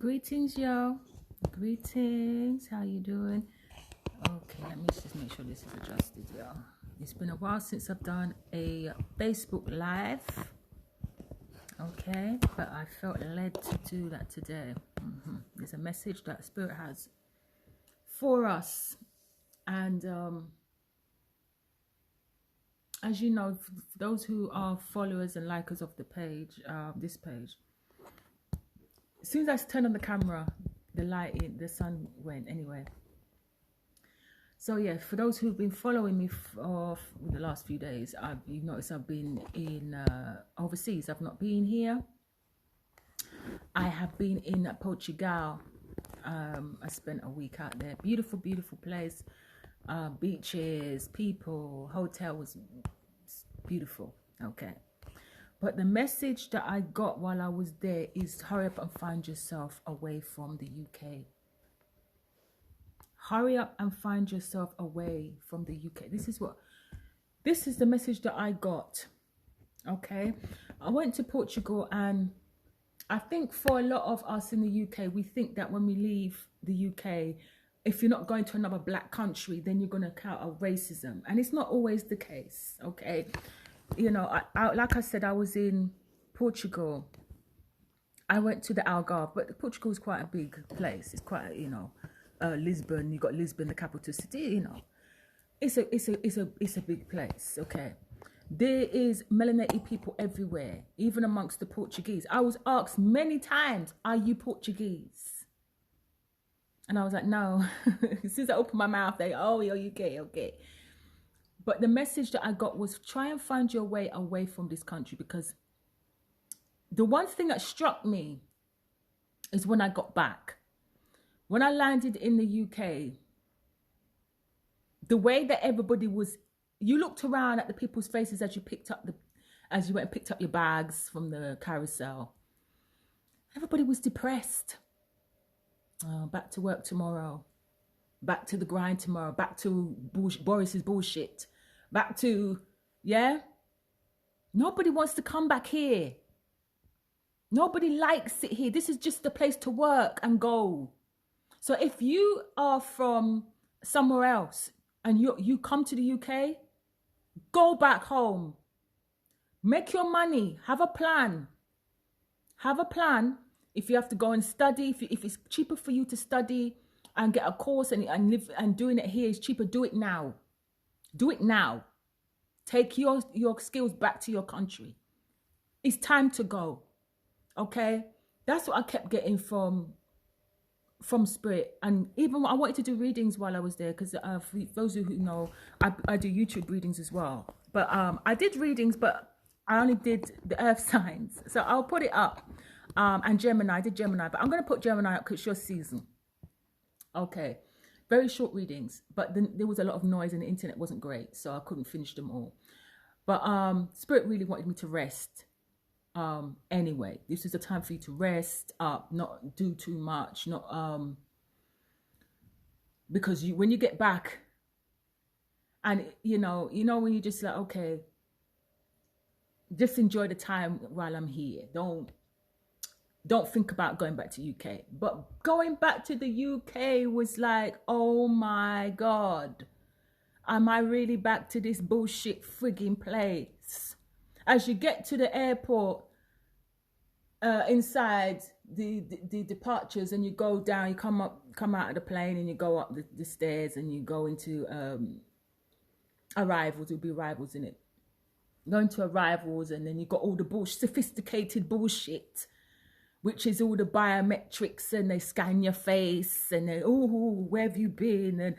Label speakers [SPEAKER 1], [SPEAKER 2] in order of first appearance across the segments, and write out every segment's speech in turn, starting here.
[SPEAKER 1] Greetings, y'all. Greetings. How you doing? Okay, let me just make sure this is adjusted, y'all. It's been a while since I've done a Facebook Live. Okay, but I felt led to do that today. There's a message that Spirit has for us. And as you know, for those who are followers and likers of the page, this page, as soon as I turned on the camera, the light in the sun went anyway. So yeah, for those who've been following me for the last few days, you've noticed I've been in overseas. I've not been here. I have been in Portugal. I spent a week out there. Beautiful, beautiful place. Beaches, people, hotel was beautiful. Okay. But the message that I got while I was there is hurry up and find yourself away from the UK. Hurry up and find yourself away from the UK. This is the message that I got. Okay. I went to Portugal, and I think for a lot of us in the UK, we think that when we leave the UK, if you're not going to another black country, then you're going to encounter racism. And it's not always the case. Okay. You know, like I said, I was in Portugal. I went to the Algarve, but Portugal is quite a big place. It's quite, Lisbon. You got Lisbon, the capital city. You know, it's a big place. Okay, there is melanated people everywhere, even amongst the Portuguese. I was asked many times, "Are you Portuguese?" And I was like, "No." As soon as I opened my mouth, they, "Oh, you're UK, okay." But the message that I got was try and find your way away from this country, because the one thing that struck me is when I got back. When I landed in the UK, the way that everybody was, you looked around at the people's faces as you went and picked up your bags from the carousel. Everybody was depressed. Back to work tomorrow. Back to the grind tomorrow. Back to Boris's bullshit. Back to, yeah? Nobody wants to come back here. Nobody likes it here. This is just the place to work and go. So if you are from somewhere else and you come to the UK, go back home. Make your money. Have a plan. Have a plan. If you have to go and study, if it's cheaper for you to study and get a course and live, and doing it here is cheaper, do it now. Do it now. Take your skills back to your country. It's time to go. Okay? That's what I kept getting from Spirit. And even I wanted to do readings while I was there, because for those who know, I do YouTube readings as well. But I did readings, but I only did the earth signs. So I'll put it up. And Gemini, I did Gemini, but I'm going to put Gemini up because it's your season. Okay, very short readings, but then there was a lot of noise and the internet wasn't great, so I couldn't finish them all. But Spirit really wanted me to rest. Anyway, this is a time for you to rest up, not do too much, not because when you get back, and you know when you just like, okay, just enjoy the time while I'm here. Don't think about going back to UK. But going back to the UK was like, oh my God, am I really back to this bullshit frigging place? As you get to the airport, inside the departures, and you go down, you come out of the plane, and you go up the stairs, and you go into arrivals. There'll be arrivals in it. Going to arrivals, and then you got all the sophisticated bullshit, which is all the biometrics, and they scan your face, and then, oh, where have you been? And,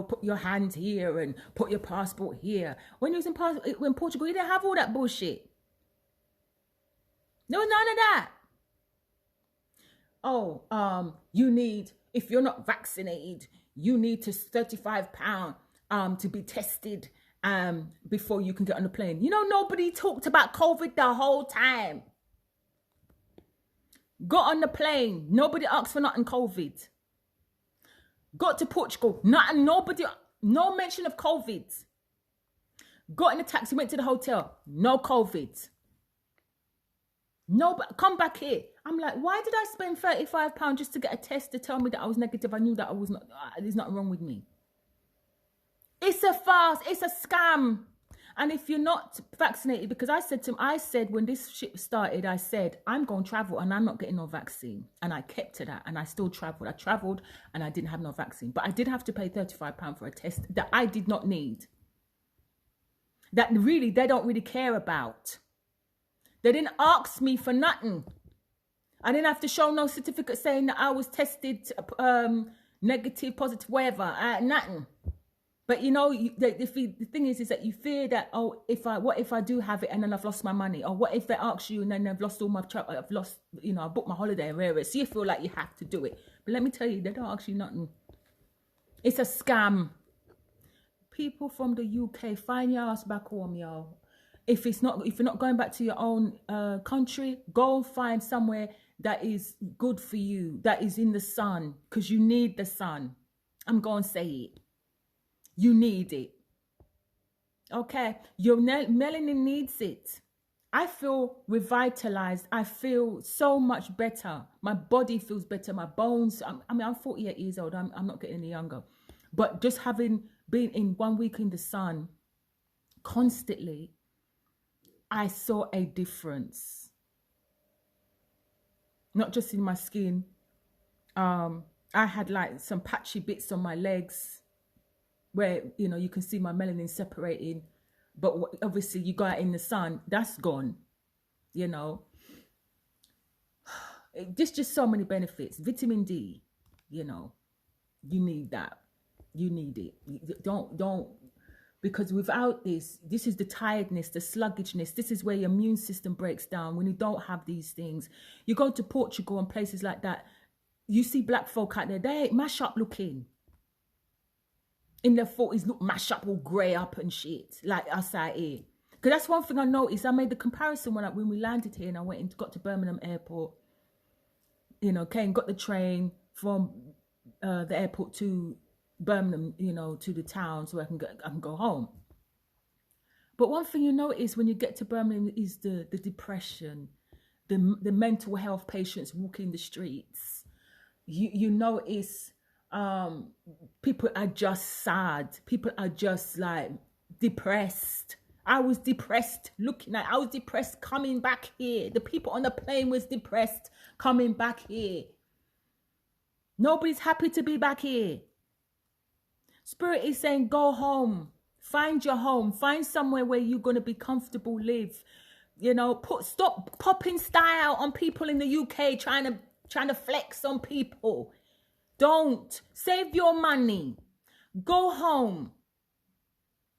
[SPEAKER 1] put your hand here and put your passport here. When you was in Portugal, you didn't have all that bullshit. No, none of that. Oh, you need, if you're not vaccinated, you need to £35 to be tested before you can get on the plane. Nobody talked about COVID the whole time. Got on the plane, nobody asked for nothing COVID. Got to Portugal, no mention of COVID. Got in a taxi, went to the hotel, no COVID. No, but come back here. I'm like, why did I spend £35 just to get a test to tell me that I was negative? I knew that I was not, there's nothing wrong with me. It's a farce. It's a scam. And if you're not vaccinated, because I said to him, I said when this shit started, I said, I'm going to travel and I'm not getting no vaccine. And I kept to that and I still traveled. I traveled and I didn't have no vaccine. But I did have to pay £35 for a test that I did not need. That really, they don't really care about. They didn't ask me for nothing. I didn't have to show no certificate saying that I was tested negative, positive, whatever, nothing. But you know, the thing is that you fear that, oh, what if I do have it and then I've lost my money? Or what if they ask you and then I've lost all my travel, I've lost, you know, I booked my holiday and wherever. So you feel like you have to do it. But let me tell you, they don't ask you nothing. It's a scam. People from the UK, find your ass back home, y'all. If you're not going back to your own country, go find somewhere that is good for you, that is in the sun, because you need the sun. I'm going to say it. You need it. Okay? Your melanin needs it. I feel revitalized. I feel so much better. My body feels better. My bones. I'm 48 years old. I'm not getting any younger. But just having been in 1 week in the sun constantly, I saw a difference. Not just in my skin. I had like some patchy bits on my legs where, you know, you can see my melanin separating. But obviously you go out in the sun, that's gone, you know. There's just so many benefits. Vitamin D, you know, you need that. You need it. Don't, because without this is the tiredness, the sluggishness. This is where your immune system breaks down when you don't have these things. You go to Portugal and places like that, you see black folk out there, they ain't mash up looking. In their 40s, look mash up, all grey up and shit, like us out here. Because that's one thing I noticed. I made the comparison when we landed here and I went and got to Birmingham Airport. You know, got the train from the airport to Birmingham, you know, to the town so I can go home. But one thing you notice when you get to Birmingham is the depression, the mental health patients walking the streets. You notice people are just sad. People are just like depressed. I was depressed I was depressed coming back here. The people on the plane was depressed coming back here. Nobody's happy to be back here. Spirit is saying, go home. Find your home. Find somewhere where you're going to be comfortable, live. You know, stop popping style on people in the UK, trying to flex on people. Don't. Save your money. Go home.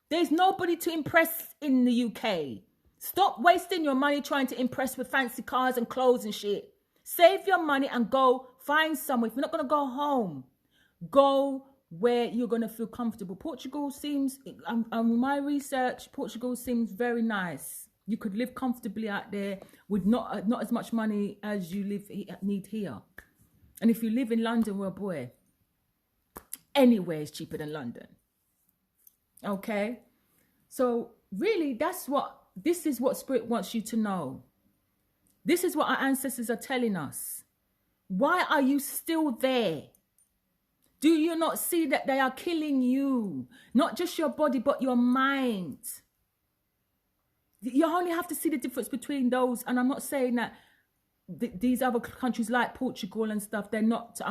[SPEAKER 1] There's nobody to impress in the UK. Stop wasting your money trying to impress with fancy cars and clothes and shit. Save your money and go find somewhere. If you're not going to go home, go where you're going to feel comfortable. Portugal seems, on my research, Portugal seems very nice. You could live comfortably out there with not as much money as you need here. And if you live in London, well, boy, anywhere is cheaper than London. Okay? So really, this is what Spirit wants you to know. This is what our ancestors are telling us. Why are you still there? Do you not see that they are killing you? Not just your body, but your mind. You only have to see the difference between those. And I'm not saying that these other countries like Portugal and stuff, they're not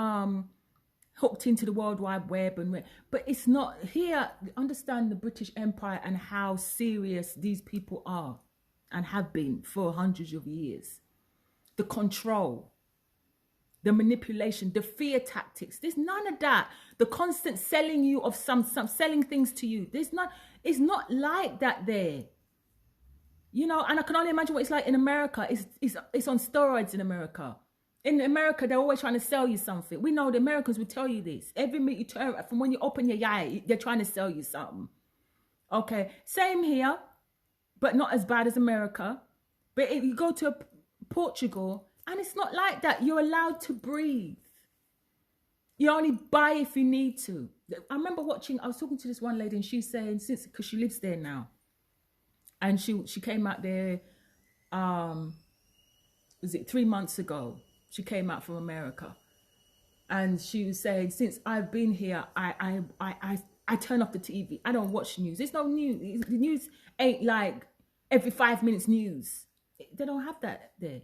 [SPEAKER 1] hooked into the World Wide Web. But it's not here. Understand the British Empire and how serious these people are and have been for hundreds of years. The control, the manipulation, the fear tactics. There's none of that. The constant selling you of some selling things to you. It's not like that there. You know, and I can only imagine what it's like in America. It's on steroids in America. In America, they're always trying to sell you something. We know the Americans will tell you this. Every minute you turn, from when you open your eye, they're trying to sell you something. Okay, same here, but not as bad as America. But if you go to Portugal, and it's not like that. You're allowed to breathe. You only buy if you need to. I remember I was talking to this one lady and she's saying, because she lives there now. And she came out there was it 3 months ago? She came out from America, and she was saying, since I've been here, I turn off the TV. I don't watch news. There's no news. The news ain't like every 5 minutes news. They don't have that there.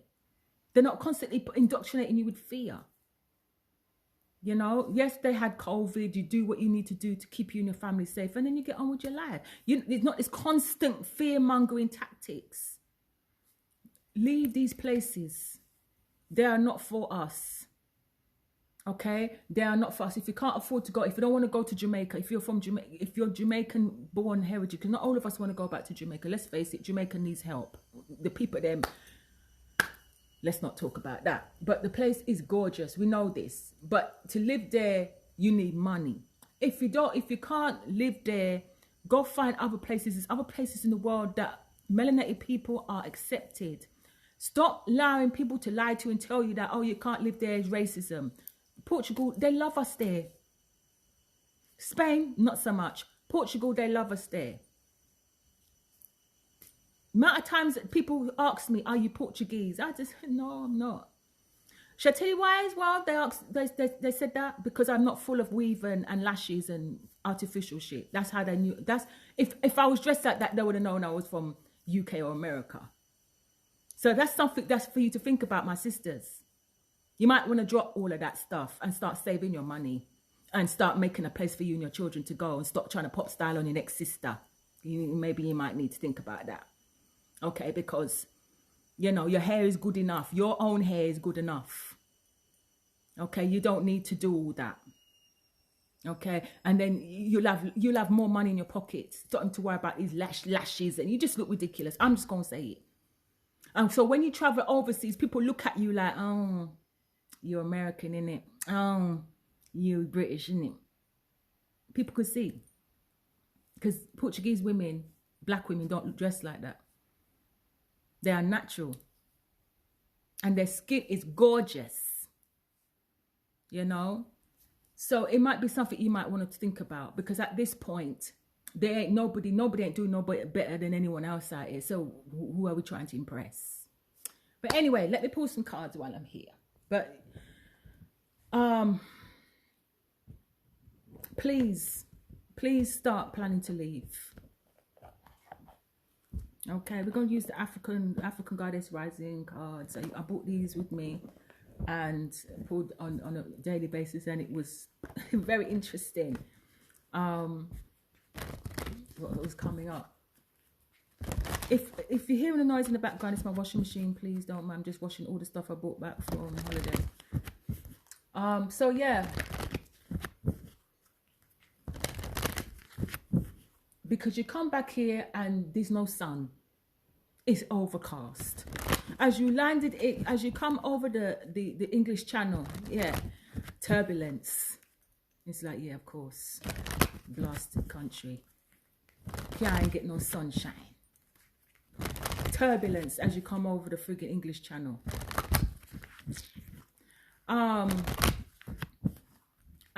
[SPEAKER 1] They're not constantly indoctrinating you with fear. You know, yes, they had COVID. You do what you need to do to keep you and your family safe, and then you get on with your life. It's not this constant fear-mongering tactics. Leave these places. They are not for us. Okay? They are not for us. If you can't afford to go, if you don't want to go to Jamaica, if you're from Jamaica, if you're Jamaican-born heritage, because not all of us want to go back to Jamaica. Let's face it, Jamaica needs help. The people them, let's not talk about that. But the place is gorgeous. We know this. But to live there, you need money. If you can't live there, go find other places. There's other places in the world that melanated people are accepted. Stop allowing people to lie to you and tell you that, oh, you can't live there, is racism. Portugal, they love us there. Spain, not so much. Portugal, they love us there. Amount of times that people ask me, are you Portuguese? I just, no, I'm not. Should I tell you why as well? They said that because I'm not full of weave and lashes and artificial shit. That's how they knew. That's if I was dressed like that, they would have known I was from UK or America. So that's something that's for you to think about, my sisters. You might want to drop all of that stuff and start saving your money and start making a place for you and your children to go and stop trying to pop style on your next sister. Maybe you might need to think about that. Okay, because, you know, your hair is good enough. Your own hair is good enough. Okay, you don't need to do all that. Okay, and then you'll have more money in your pockets. Starting to worry about these lashes, and you just look ridiculous. I'm just gonna say it. And so when you travel overseas, people look at you like, oh, you're American, innit? Oh, you're British, innit? People could see. Because Portuguese women, black women don't dress like that. They are natural. And their skin is gorgeous. You know? So it might be something you might want to think about. Because at this point, there ain't nobody ain't doing nobody better than anyone else out here. So who are we trying to impress? But anyway, let me pull some cards while I'm here. But please start planning to leave. Okay, we're going to use the African Goddess Rising cards. I bought these with me and pulled on a daily basis, and it was very interesting. What was coming up. If you're hearing a noise in the background, it's my washing machine. Please don't mind. I'm just washing all the stuff I bought back from holiday. So yeah, because you come back here and there's no sun, it's overcast. As you come over the English Channel, yeah, turbulence. It's like, yeah, of course, blasted country. Here I ain't get no sunshine. Turbulence as you come over the friggin' English Channel.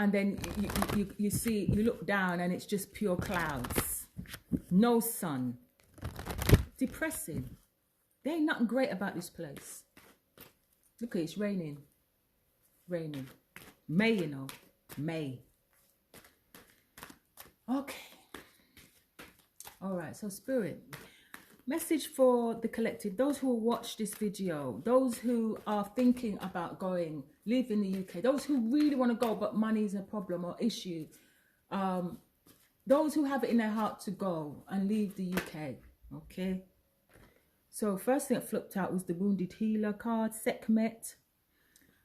[SPEAKER 1] And then you see, you look down and it's just pure clouds. No sun. Depressing. There ain't nothing great about this place. Look at it, it's raining. Raining. May, you know. May. Okay. All right, so Spirit. Message for the collective, those who will watch this video, those who are thinking about going, leaving the UK, those who really want to go but money is a problem or issue, those who have it in their heart to go and leave the UK, okay? So first thing that flipped out was the Wounded Healer card, Sekhmet.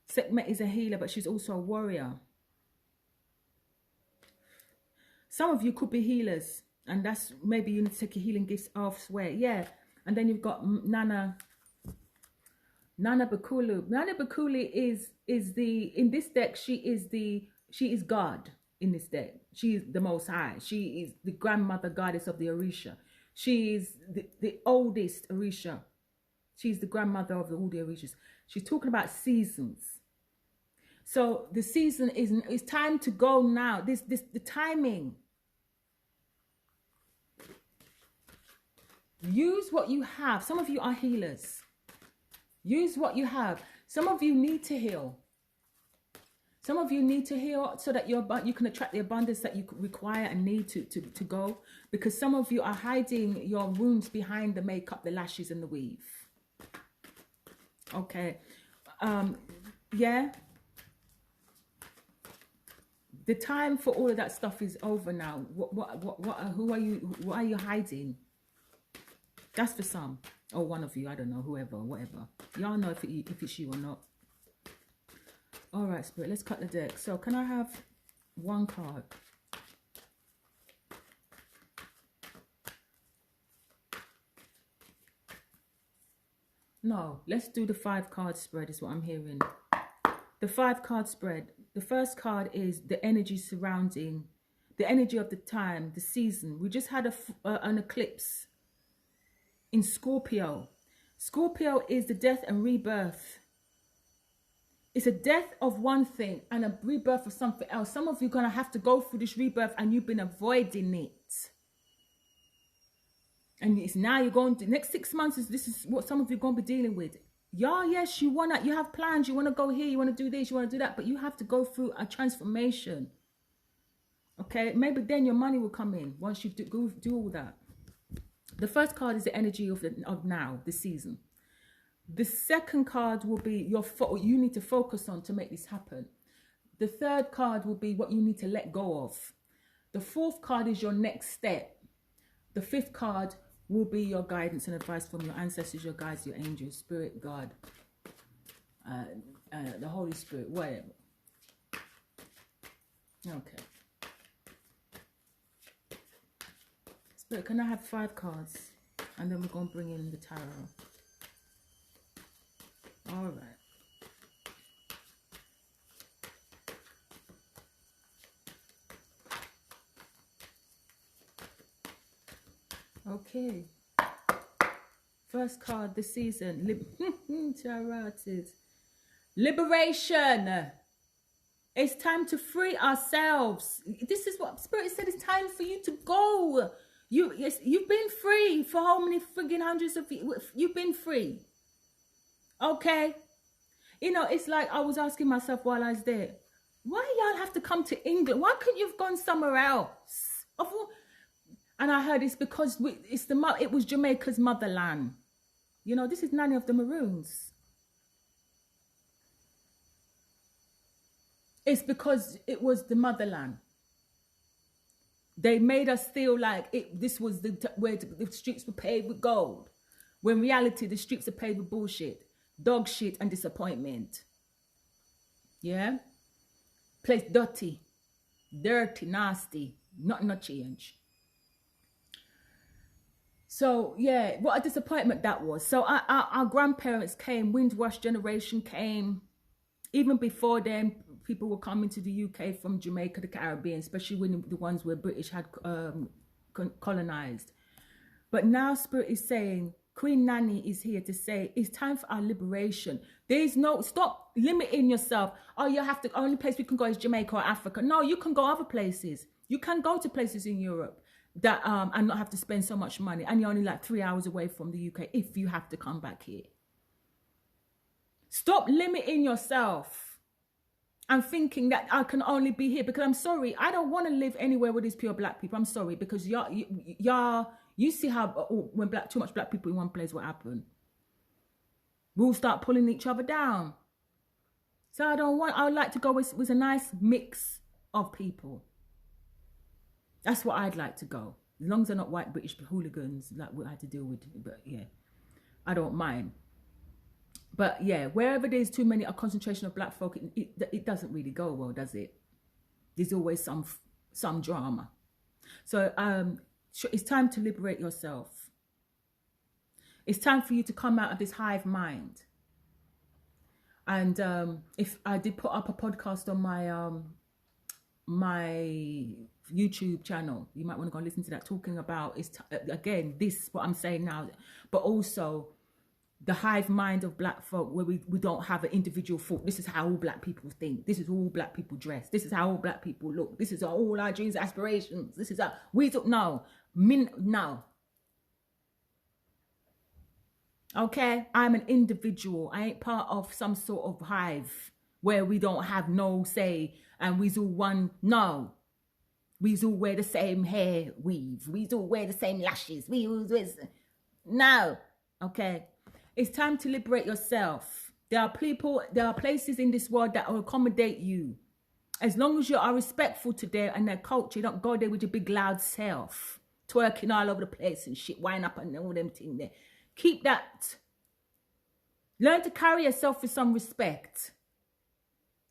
[SPEAKER 1] Sekhmet is a healer, but she's also a warrior. Some of you could be healers. And that's maybe you need to take your healing gifts elsewhere. Yeah. And then you've got Nana Bakulu. Nana Bakulu is the, in this deck, she is God in this deck. She is the Most High. She is the grandmother goddess of the Orisha. She is the oldest Orisha. She's the grandmother of all the Orishas. She's talking about seasons. So the season is time to go now. The timing. Use what you have. Some of you are healers. Use what you have. Some of you need to heal. Some of you need to heal so that you can attract the abundance that you require and need to go. Because some of you are hiding your wounds behind the makeup, the lashes, and the weave. Okay. Yeah. The time for all of that stuff is over now. Who are you? What are you hiding? That's for some. Or one of you. I don't know. Whoever, whatever. Y'all know if it's you or not. All right, Spirit. Let's cut the deck. So, can I have one card? No. Let's do the 5-card spread. Is what I'm hearing. The 5-card spread. The first card is the energy surrounding, the energy of the time, the season. We just had an eclipse in Scorpio. Scorpio is the death and rebirth. It's a death of one thing and a rebirth of something else. Some of you are going to have to go through this rebirth and you've been avoiding it. And it's now you're going to, next 6 months, this is what some of you are going to be dealing with. Yeah, yes, you have plans, you want to go here, you want to do this, you want to do that, but you have to go through a transformation. Okay, maybe then your money will come in once you do all that. The first card is the energy of now, the season. The second card will be you need to focus on to make this happen. The third card will be what you need to let go of. The fourth card is your next step. The fifth card will be your guidance and advice from your ancestors, your guides, your angels, spirit, God, the Holy Spirit, whatever. Okay. Spirit, can I have 5 cards? And then we're going to bring in the tarot. All right. Okay. First card this season. Liberation. It's time to free ourselves. This is what Spirit said. It's time for you to go. You've been free for how many friggin' hundreds of years? You've been free. Okay. You know, it's like I was asking myself while I was there, why y'all have to come to England? Why couldn't you have gone somewhere else? And I heard it's because it was Jamaica's motherland. You know, this is Nani of the Maroons. It's because it was the motherland. They made us feel like this was where the streets were paved with gold. When in reality, the streets are paved with bullshit, dog shit, and disappointment. Yeah? Place dirty, nasty, nothing not change. So, yeah, what a disappointment that was. So our grandparents came, Windrush generation came. Even before then, people were coming to the UK from Jamaica, the Caribbean, especially when the ones where British had colonized. But now Spirit is saying, Queen Nani is here to say, it's time for our liberation. Stop limiting yourself. Oh, only place we can go is Jamaica or Africa. No, you can go other places. You can go to places in Europe that and not have to spend so much money. And you're only like 3 hours away from the UK if you have to come back here. Stop limiting yourself and thinking that I can only be here, because I'm sorry, I don't want to live anywhere with these pure black people. I'm sorry, because you see how when too much black people in one place, what happen? We'll start pulling each other down. So I would like to go with a nice mix of people. That's what I'd like to go. As long as they're not white British hooligans like we had to deal with. But yeah, I don't mind. But yeah, wherever there's too many, a concentration of black folk, it doesn't really go well, does it? There's always some drama. So it's time to liberate yourself. It's time for you to come out of this hive mind. And if I did put up a podcast on my YouTube channel, you might want to go and listen to that, talking about again this what I'm saying now, but also the hive mind of black folk, where we don't have an individual thought. This is how all black people think. This is all black people dress. This is how all black people look. This is all our dreams, aspirations. This is how we don't know. No. Okay, I'm an individual. I ain't part of some sort of hive where we don't have no say and we's all one. No, we's all wear the same hair weave. We's all wear the same lashes. We all no. Okay, it's time to liberate yourself. There are people, there are places in this world that will accommodate you. As long as you are respectful to their and their culture, you don't go there with your big loud self, twerking all over the place and shit, wind up and all them things there. Keep that. Learn to carry yourself with some respect.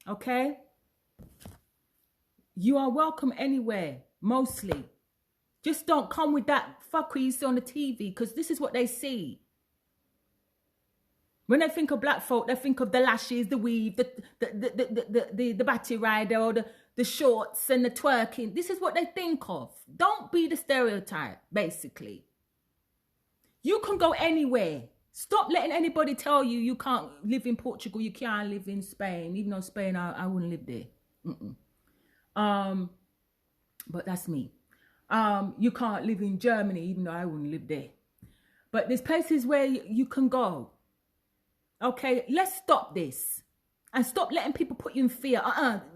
[SPEAKER 1] Okay? You are welcome anywhere, mostly. Just don't come with that fuckery you see on the TV, because this is what they see. When they think of black folk, they think of the lashes, the weave, the batty rider, or the shorts and the twerking. This is what they think of. Don't be the stereotype, basically. You can go anywhere. Stop letting anybody tell you you can't live in Portugal, you can't live in Spain. Even though Spain, I wouldn't live there. But that's me. You can't live in Germany, even though I wouldn't live there. But there's places where you can go. Okay, let's stop this. And stop letting people put you in fear.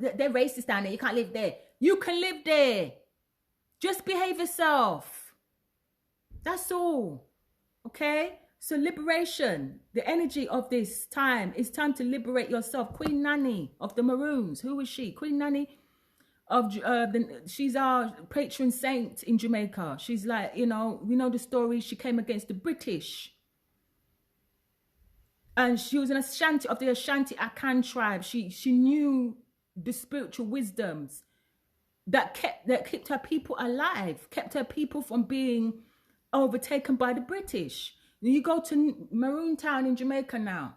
[SPEAKER 1] They're racist down there. You can't live there. You can live there. Just behave yourself. That's all. Okay? So liberation, the energy of this time, it's time to liberate yourself. Queen Nani of the Maroons. Who is she? Queen Nani of she's our patron saint in Jamaica. She's like, you know, we know the story. She came against the British. And she was an Ashanti of the Ashanti Akan tribe. She knew the spiritual wisdoms that kept her people alive, kept her people from being overtaken by the British. You go to Maroon Town in Jamaica now.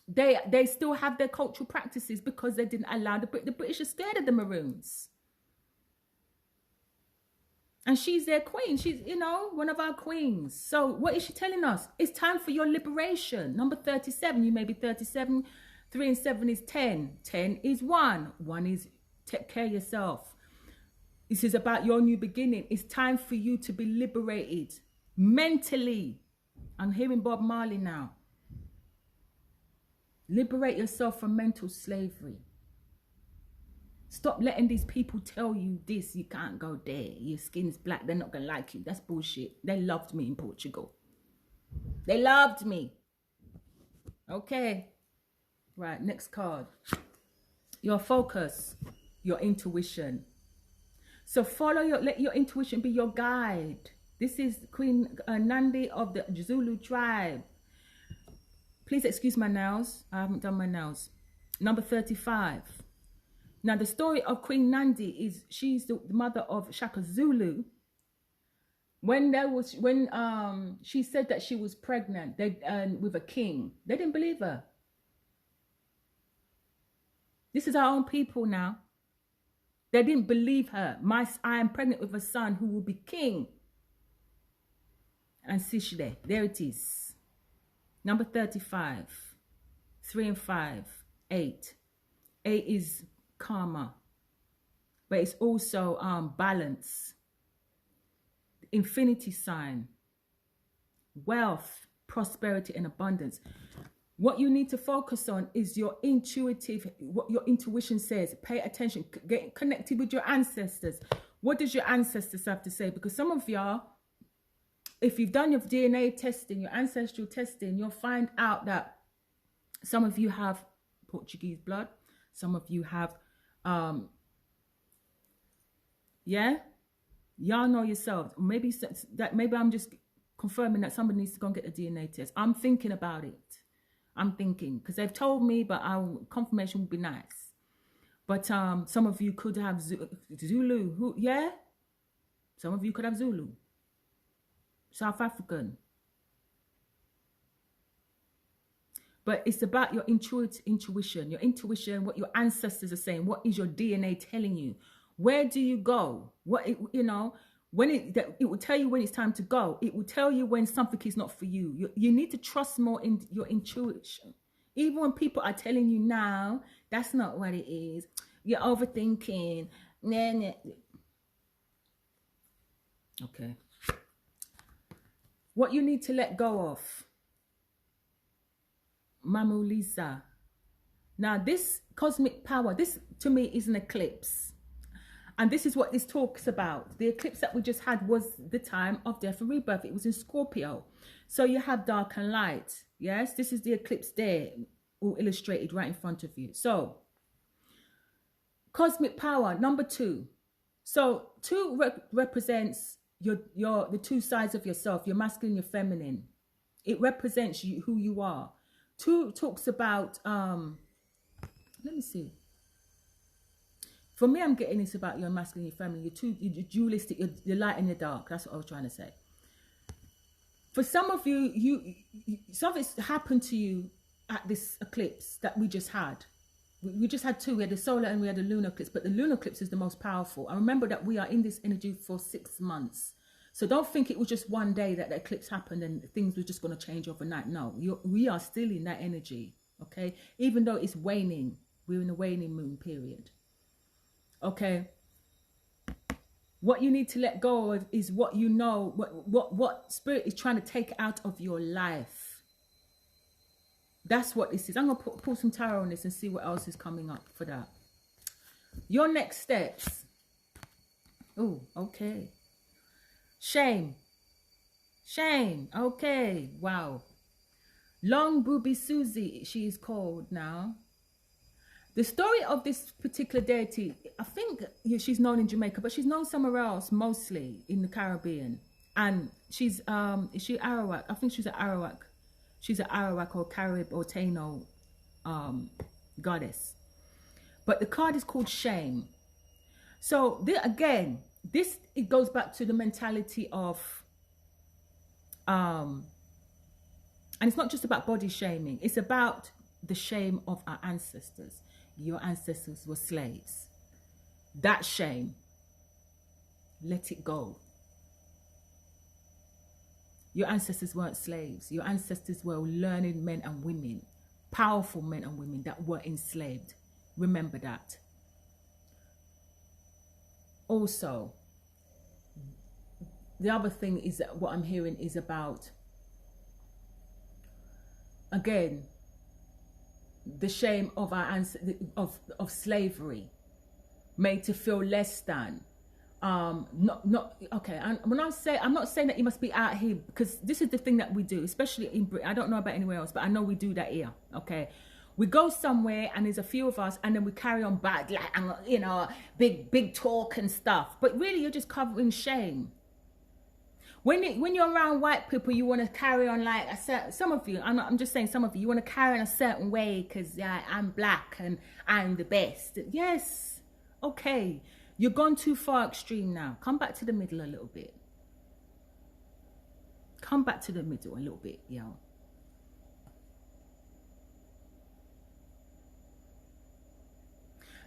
[SPEAKER 1] They still have their cultural practices because they didn't allow the British are scared of the Maroons. And she's their queen. She's, you know, one of our queens. So what is she telling us? It's time for your liberation. Number 37. You may be 37. 3 and 7 is 10. 10 is 1. 1 is take care of yourself. This is about your new beginning. It's time for you to be liberated mentally. I'm hearing Bob Marley now. Liberate yourself from mental slavery. Stop letting these people tell you this, you can't go there, your skin's black, they're not going to like you. That's bullshit. They loved me in Portugal. They loved me. Okay. Right, next card. Your focus, your intuition. So let your intuition be your guide. This is Queen Nani of the Zulu tribe. Please excuse my nails. I haven't done my nails. Number 35. Now, the story of Queen Nani is she's the mother of Shaka Zulu. When she said that she was pregnant with a king, they didn't believe her. This is our own people now. They didn't believe her. I am pregnant with a son who will be king. And Sishde, there it is. Number 35. 3 and 5. 8. 8 is karma, but it's also balance, infinity sign, wealth, prosperity, and abundance. What you need to focus on is your what your intuition says. Pay attention, get connected with your ancestors. What does your ancestors have to say? Because some of y'all, if you've done your DNA testing, your ancestral testing, you'll find out that some of you have Portuguese blood, some of you have y'all know yourselves. Maybe I'm just confirming that somebody needs to go and get a DNA test. I'm thinking about it. I'm thinking because they've told me, but confirmation would be nice. But some of you could have Zulu. Some of you could have Zulu, South African. But it's about your intuition, what your ancestors are saying. What is your DNA telling you? Where do you go? When it will tell you when it's time to go. It will tell you when something is not for you. You need to trust more in your intuition. Even when people are telling you now, that's not what it is. You're overthinking. Nah. Okay. What you need to let go of. Mamulisa. Now, this cosmic power, this to me is an eclipse. And this is what this talks about. The eclipse that we just had was the time of death and rebirth. It was in Scorpio. So you have dark and light. Yes, this is the eclipse there, all illustrated right in front of you. So, cosmic power, number 2. So 2 represents the two sides of yourself, your masculine, your feminine. It represents you, who you are. 2 talks about, let me see. For me, I'm getting this about your masculine, your feminine, you're dualistic, you're light and you're dark. That's what I was trying to say. For some of you, something's happened to you at this eclipse that we just had. We just had 2. We had the solar and we had the lunar eclipse, but the lunar eclipse is the most powerful. And remember that we are in this energy for 6 months. So don't think it was just one day that the eclipse happened and things were just going to change overnight. No, we are still in that energy, okay? Even though it's waning, we're in a waning moon period, okay? What you need to let go of is what you know, what spirit is trying to take out of your life. That's what this is. I'm going to pull some tarot on this and see what else is coming up for that. Your next steps. Oh, okay. Shame. Shame. Okay. Wow. Long Booby Susie, she is called now. The story of this particular deity, I think she's known in Jamaica, but she's known somewhere else, mostly in the Caribbean. And she's, is she Arawak? I think she's an Arawak. She's an Arawak or Carib or Taino goddess. But the card is called Shame. So again, it goes back to the mentality of, and it's not just about body shaming. It's about the shame of our ancestors. Your ancestors were slaves. That shame, let it go. Your ancestors weren't slaves. Your ancestors were learned men and women, powerful men and women that were enslaved. Remember that. Also, the other thing is that what I'm hearing is about, again, the shame of our of slavery, made to feel less than. Okay. And when I say, I'm not saying that you must be out here, because this is the thing that we do, especially in Britain. I don't know about anywhere else, but I know we do that here. Okay, we go somewhere and there's a few of us, and then we carry on bad, like, you know, big talk and stuff. But really, you're just covering shame. When you're around white people, you want to carry on like some of you. I'm just saying some of you want to carry on a certain way because I'm black and I'm the best. Yes, okay. You're gone too far extreme now. Come back to the middle a little bit. Come back to the middle a little bit, yo.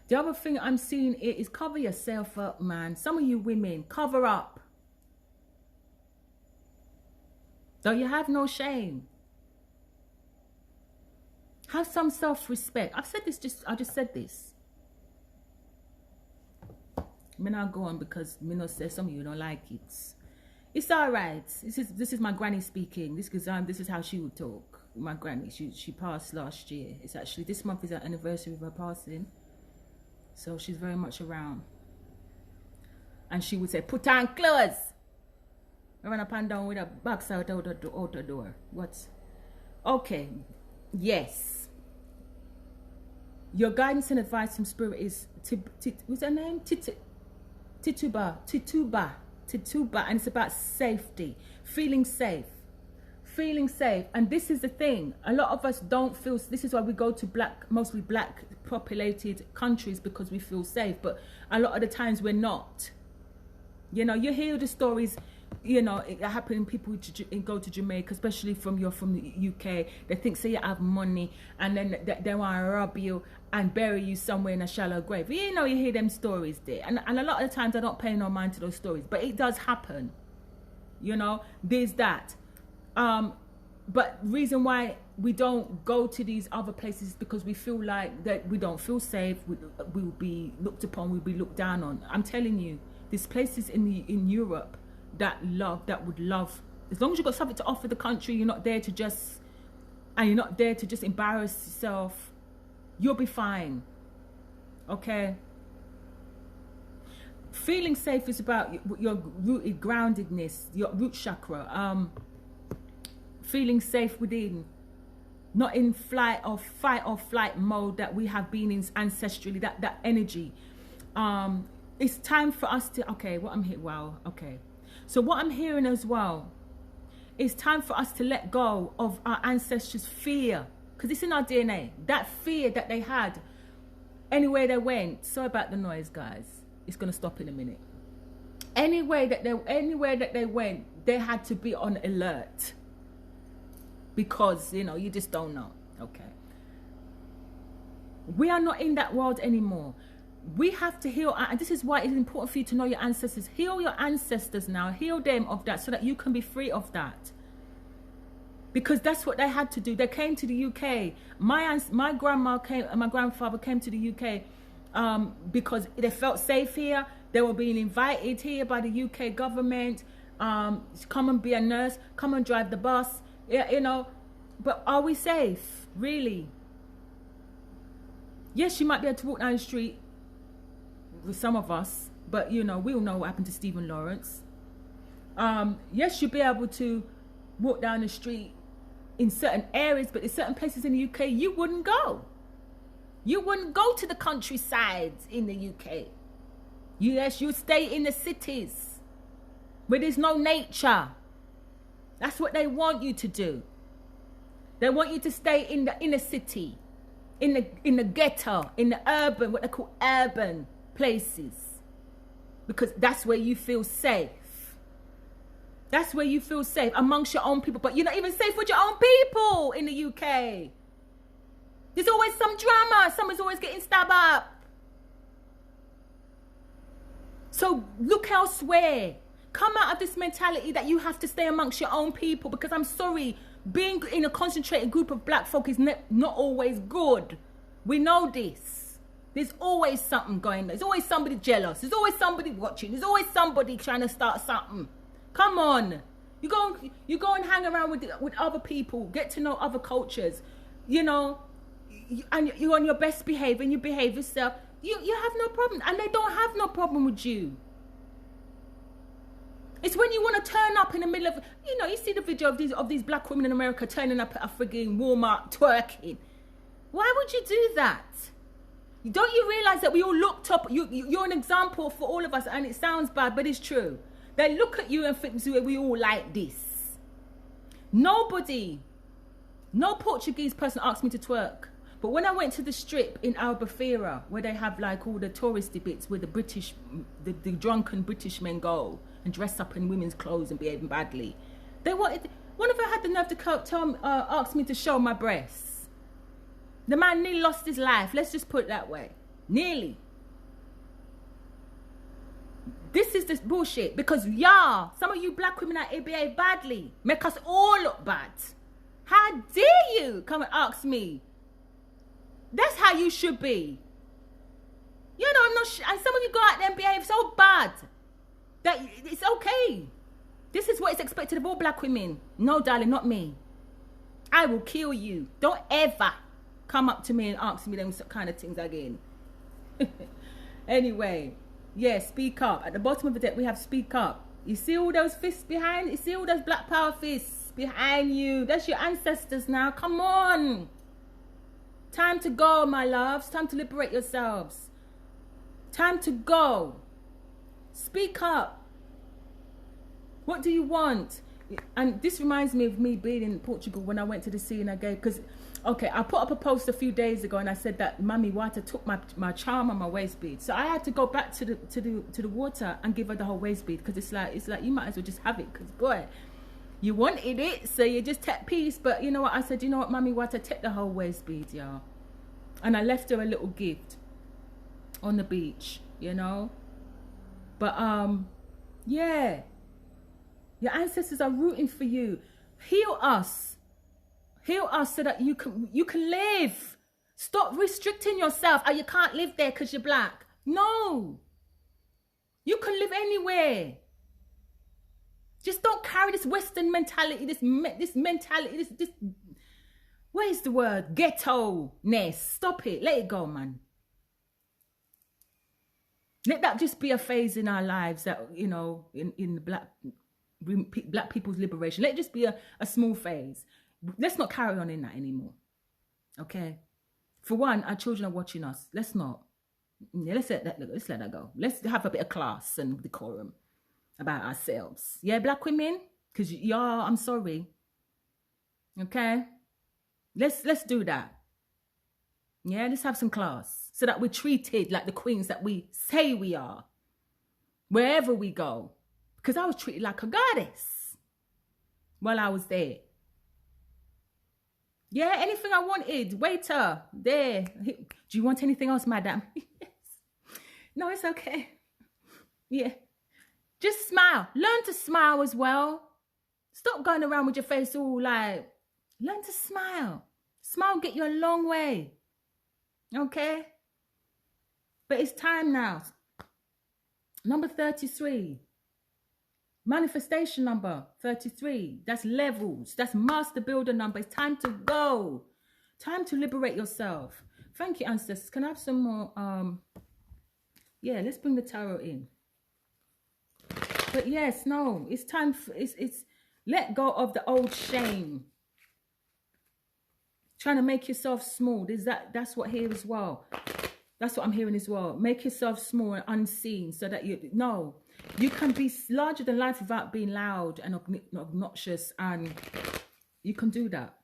[SPEAKER 1] The other thing I'm seeing is cover yourself up, man. Some of you women, cover up. Though you have no shame. Have some self-respect. I just said this. Me not go on because me not say some of you don't like it. It's all right. This is my granny speaking. This is how she would talk. My granny, she passed last year. It's actually this month is the anniversary of her passing, so she's very much around. And she would say, "Put on clothes." I run up and down with a box out the door. What? Okay. Yes. Your guidance and advice from spirit is what's her name? Tituba, and it's about safety, feeling safe, and this is the thing. A lot of us don't feel. This is why we go to mostly black populated countries, because we feel safe. But a lot of the times we're not. You know, you hear the stories. You know, it happened. People go to Jamaica, especially you're from the UK. They think, say you have money, and then they want to rob you and bury you somewhere in a shallow grave. You know, you hear them stories there, and a lot of the times I don't pay no mind to those stories, but it does happen. You know, there's that. But reason why we don't go to these other places is because we feel like that we don't feel safe. We'll be looked upon. We'll be looked down on. I'm telling you, there's places in Europe that would love, as long as you've got something to offer the country, you're not there to just and you're not there to just embarrass yourself, you'll be fine. Okay? Feeling safe is about your rooted groundedness, your root chakra. Feeling safe within, not in fight or flight mode that we have been in ancestrally. That energy. It's time for us to. Okay, what I'm hearing. Wow. Okay. So what I'm hearing as well, it's time for us to let go of our ancestors' fear, because it's in our DNA. That fear that they had, anywhere they went. Sorry about the noise, guys. It's gonna stop in a minute. Anywhere that they went, they had to be on alert, because you just don't know. Okay. We are not in that world anymore. We have to heal, and this is why it's important for you to know your ancestors. Heal your ancestors now. Heal them of that, so that you can be free of that. Because that's what they had to do. They came to the UK. My grandma came, and my grandfather came to the UK because they felt safe here. They were being invited here by the UK government. Come and be a nurse. Come and drive the bus. But are we safe? Really? Yes, you might be able to walk down the street with some of us, but we all know what happened to Stephen Lawrence. Yes, you'll be able to walk down the street in certain areas, but in certain places in the UK, you wouldn't go. You wouldn't go to the countryside in the UK. Yes, you stay in the cities where there's no nature. That's what they want you to do. They want you to stay in the inner city, in the ghetto, in the urban, what they call urban places, because that's where you feel safe. That's where you feel safe amongst your own people, but you're not even safe with your own people in the UK. There's always some drama. Someone's always getting stabbed up. So look elsewhere. Come out of this mentality that you have to stay amongst your own people, because I'm sorry, being in a concentrated group of black folk is not always good. We know this. There's always something going on. There's always somebody jealous. There's always somebody watching. There's always somebody trying to start something. Come on. You go and hang around with other people. Get to know other cultures. And you're on your best behavior and you behave yourself. You have no problem. And they don't have no problem with you. It's when you want to turn up in the middle of, you see the video of these black women in America turning up at a frigging Walmart twerking. Why would you do that? Don't you realize that we all looked up? You're an example for all of us, and it sounds bad, but it's true. They look at you and think we all like this. No Portuguese person asked me to twerk. But when I went to the strip in Albufeira, where they have like all the touristy bits where the drunken British men go and dress up in women's clothes and behaving badly, one of them had the nerve to ask me to show my breasts. The man nearly lost his life. Let's just put it that way. Nearly. This is this bullshit. Because some of you black women out here behave badly. Make us all look bad. How dare you come and ask me? That's how you should be. And some of you go out there and behave so bad that it's okay. This is what is expected of all black women. No, darling, not me. I will kill you. Don't ever come up to me and ask me them kind of things again. Anyway, speak up. At the bottom of the deck, we have speak up. You see all those fists behind? You see all those black power fists behind you? That's your ancestors now. Come on. Time to go, my loves. Time to liberate yourselves. Time to go. Speak up. What do you want? And this reminds me of me being in Portugal when I went to the sea and I gave, because I put up a post a few days ago and I said that Mummy Wata took my charm and my waist bead, so I had to go back to the water and give her the whole waist bead, because it's like you might as well just have it, because boy, you wanted it, so you just take peace. But you know what I said? You know what, Mummy Wata, take the whole waist bead, y'all. And I left her a little gift on the beach, But your ancestors are rooting for you. Heal us so that you can live. Stop restricting yourself. You can't live there because you're black. No, you can live anywhere. Just don't carry this Western mentality, this mentality, this What is the word? Ghetto-ness. Stop it. Let it go, man. Let that just be a phase in our lives that, you know, in the black people's liberation. Let it just be a small phase. Let's not carry on in that anymore. Okay? For one, our children are watching us. Let's not. Yeah, let's let that go. Let's have a bit of class and decorum about ourselves. Yeah, black women? Because y'all, I'm sorry. Okay? Let's do that. Yeah, let's have some class so that we're treated like the queens that we say we are wherever we go. Because I was treated like a goddess while I was there. Yeah, anything I wanted, waiter, there. Do you want anything else, madam? Yes. No, it's okay. Yeah. Just smile. Learn to smile as well. Stop going around with your face all like, learn to smile. Smile get you a long way. Okay? But it's time now. Number 33. Manifestation number 33. That's levels. That's master builder number. It's time to go. Time to liberate yourself. Thank you, ancestors. Can I have some more? Yeah, let's bring the tarot in. But yes, no, it's time for it's let go of the old shame. Trying to make yourself small. That's what here as well. That's what I'm hearing as well. Make yourself small and unseen so that you can be larger than life without being loud and obnoxious, and you can do that.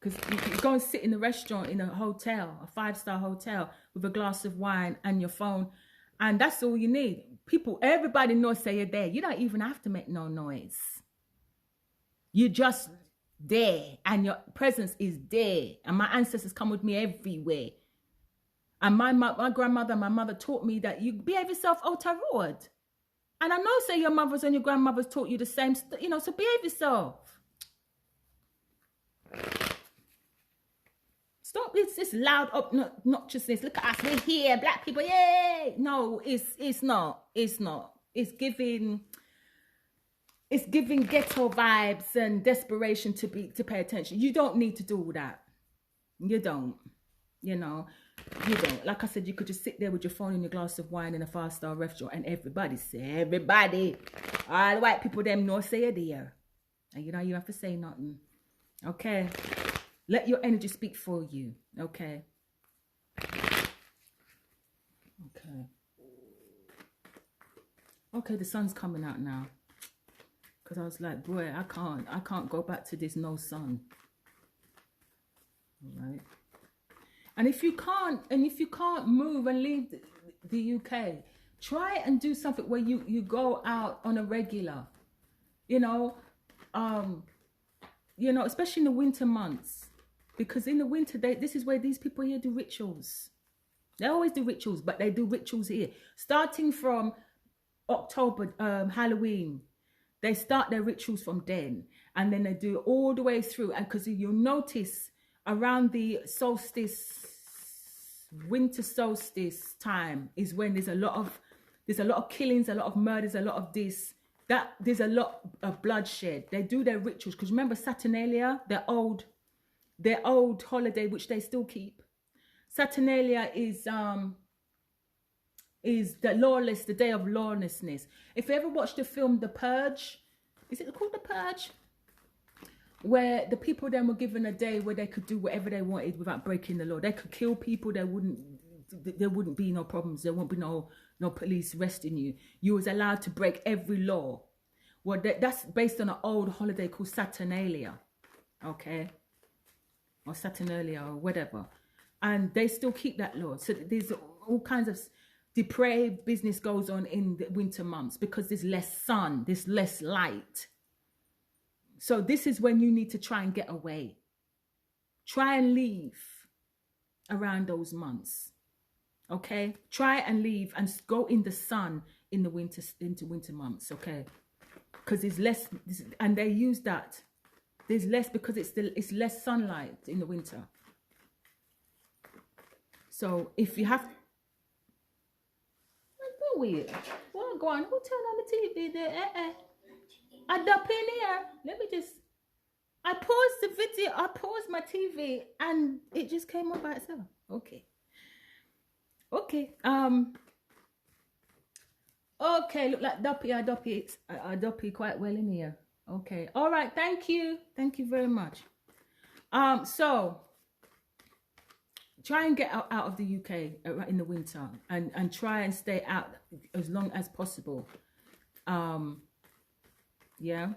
[SPEAKER 1] Because you go and sit in a restaurant, in a hotel, a 5-star hotel, with a glass of wine and your phone, and that's all you need. Everybody knows say you're there. You don't even have to make no noise. You're just there, and your presence is there. And my ancestors come with me everywhere. And my grandmother and my mother taught me that you behave yourself out a road. And I know, say, your mothers and your grandmothers taught you the same, so behave yourself. Stop this loud obnoxiousness. Look at us, we're here, black people, yay! No, it's not. It's giving ghetto vibes and desperation to pay attention. You don't need to do all that. You don't. You don't. Like I said, you could just sit there with your phone and your glass of wine in a 5-star restaurant, and everybody, all the white people them know say you're there. And you have to say nothing. Okay? Let your energy speak for you. Okay? Okay, the sun's coming out now. Because I was like, boy, I can't go back to this no sun. All right? And if you can't move and leave the UK, try and do something where you go out on a regular, especially in the winter months, because in the winter this is where these people here do rituals. They always do rituals, but they do rituals here starting from October, Halloween. They start their rituals from then, and then they do it all the way through. And because you'll notice, around the winter solstice time is when there's a lot of killings, a lot of murders, a lot of there's a lot of bloodshed. They do their rituals because remember Saturnalia, their old holiday which they still keep. Saturnalia is the day of lawlessness. If you ever watched the film The Purge, is it called The Purge? Where the people then were given a day where they could do whatever they wanted without breaking the law. They could kill people. There wouldn't be no problems. There won't be no police arresting you. You was allowed to break every law. Well, that's based on an old holiday called Saturnalia, okay, or Saturnalia or whatever, and they still keep that law. So there's all kinds of depraved business goes on in the winter months because there's less sun, there's less light. So this is when you need to try and get away. Try and leave around those months. Okay? Try and leave and go in the sun into winter months, okay? Because there's less, and they use that. There's less because it's less sunlight in the winter. So if you have, go weird. Well, go on. Who turned on the TV there? I up in here. Let me just. I paused the video. I paused my TV, and it just came on by itself. Okay. Okay. Okay. Look like Doppy. I Doppy quite well in here. Okay. All right. Thank you. Thank you very much. So try and get out of the UK in the winter, and try and stay out as long as possible. Yeah.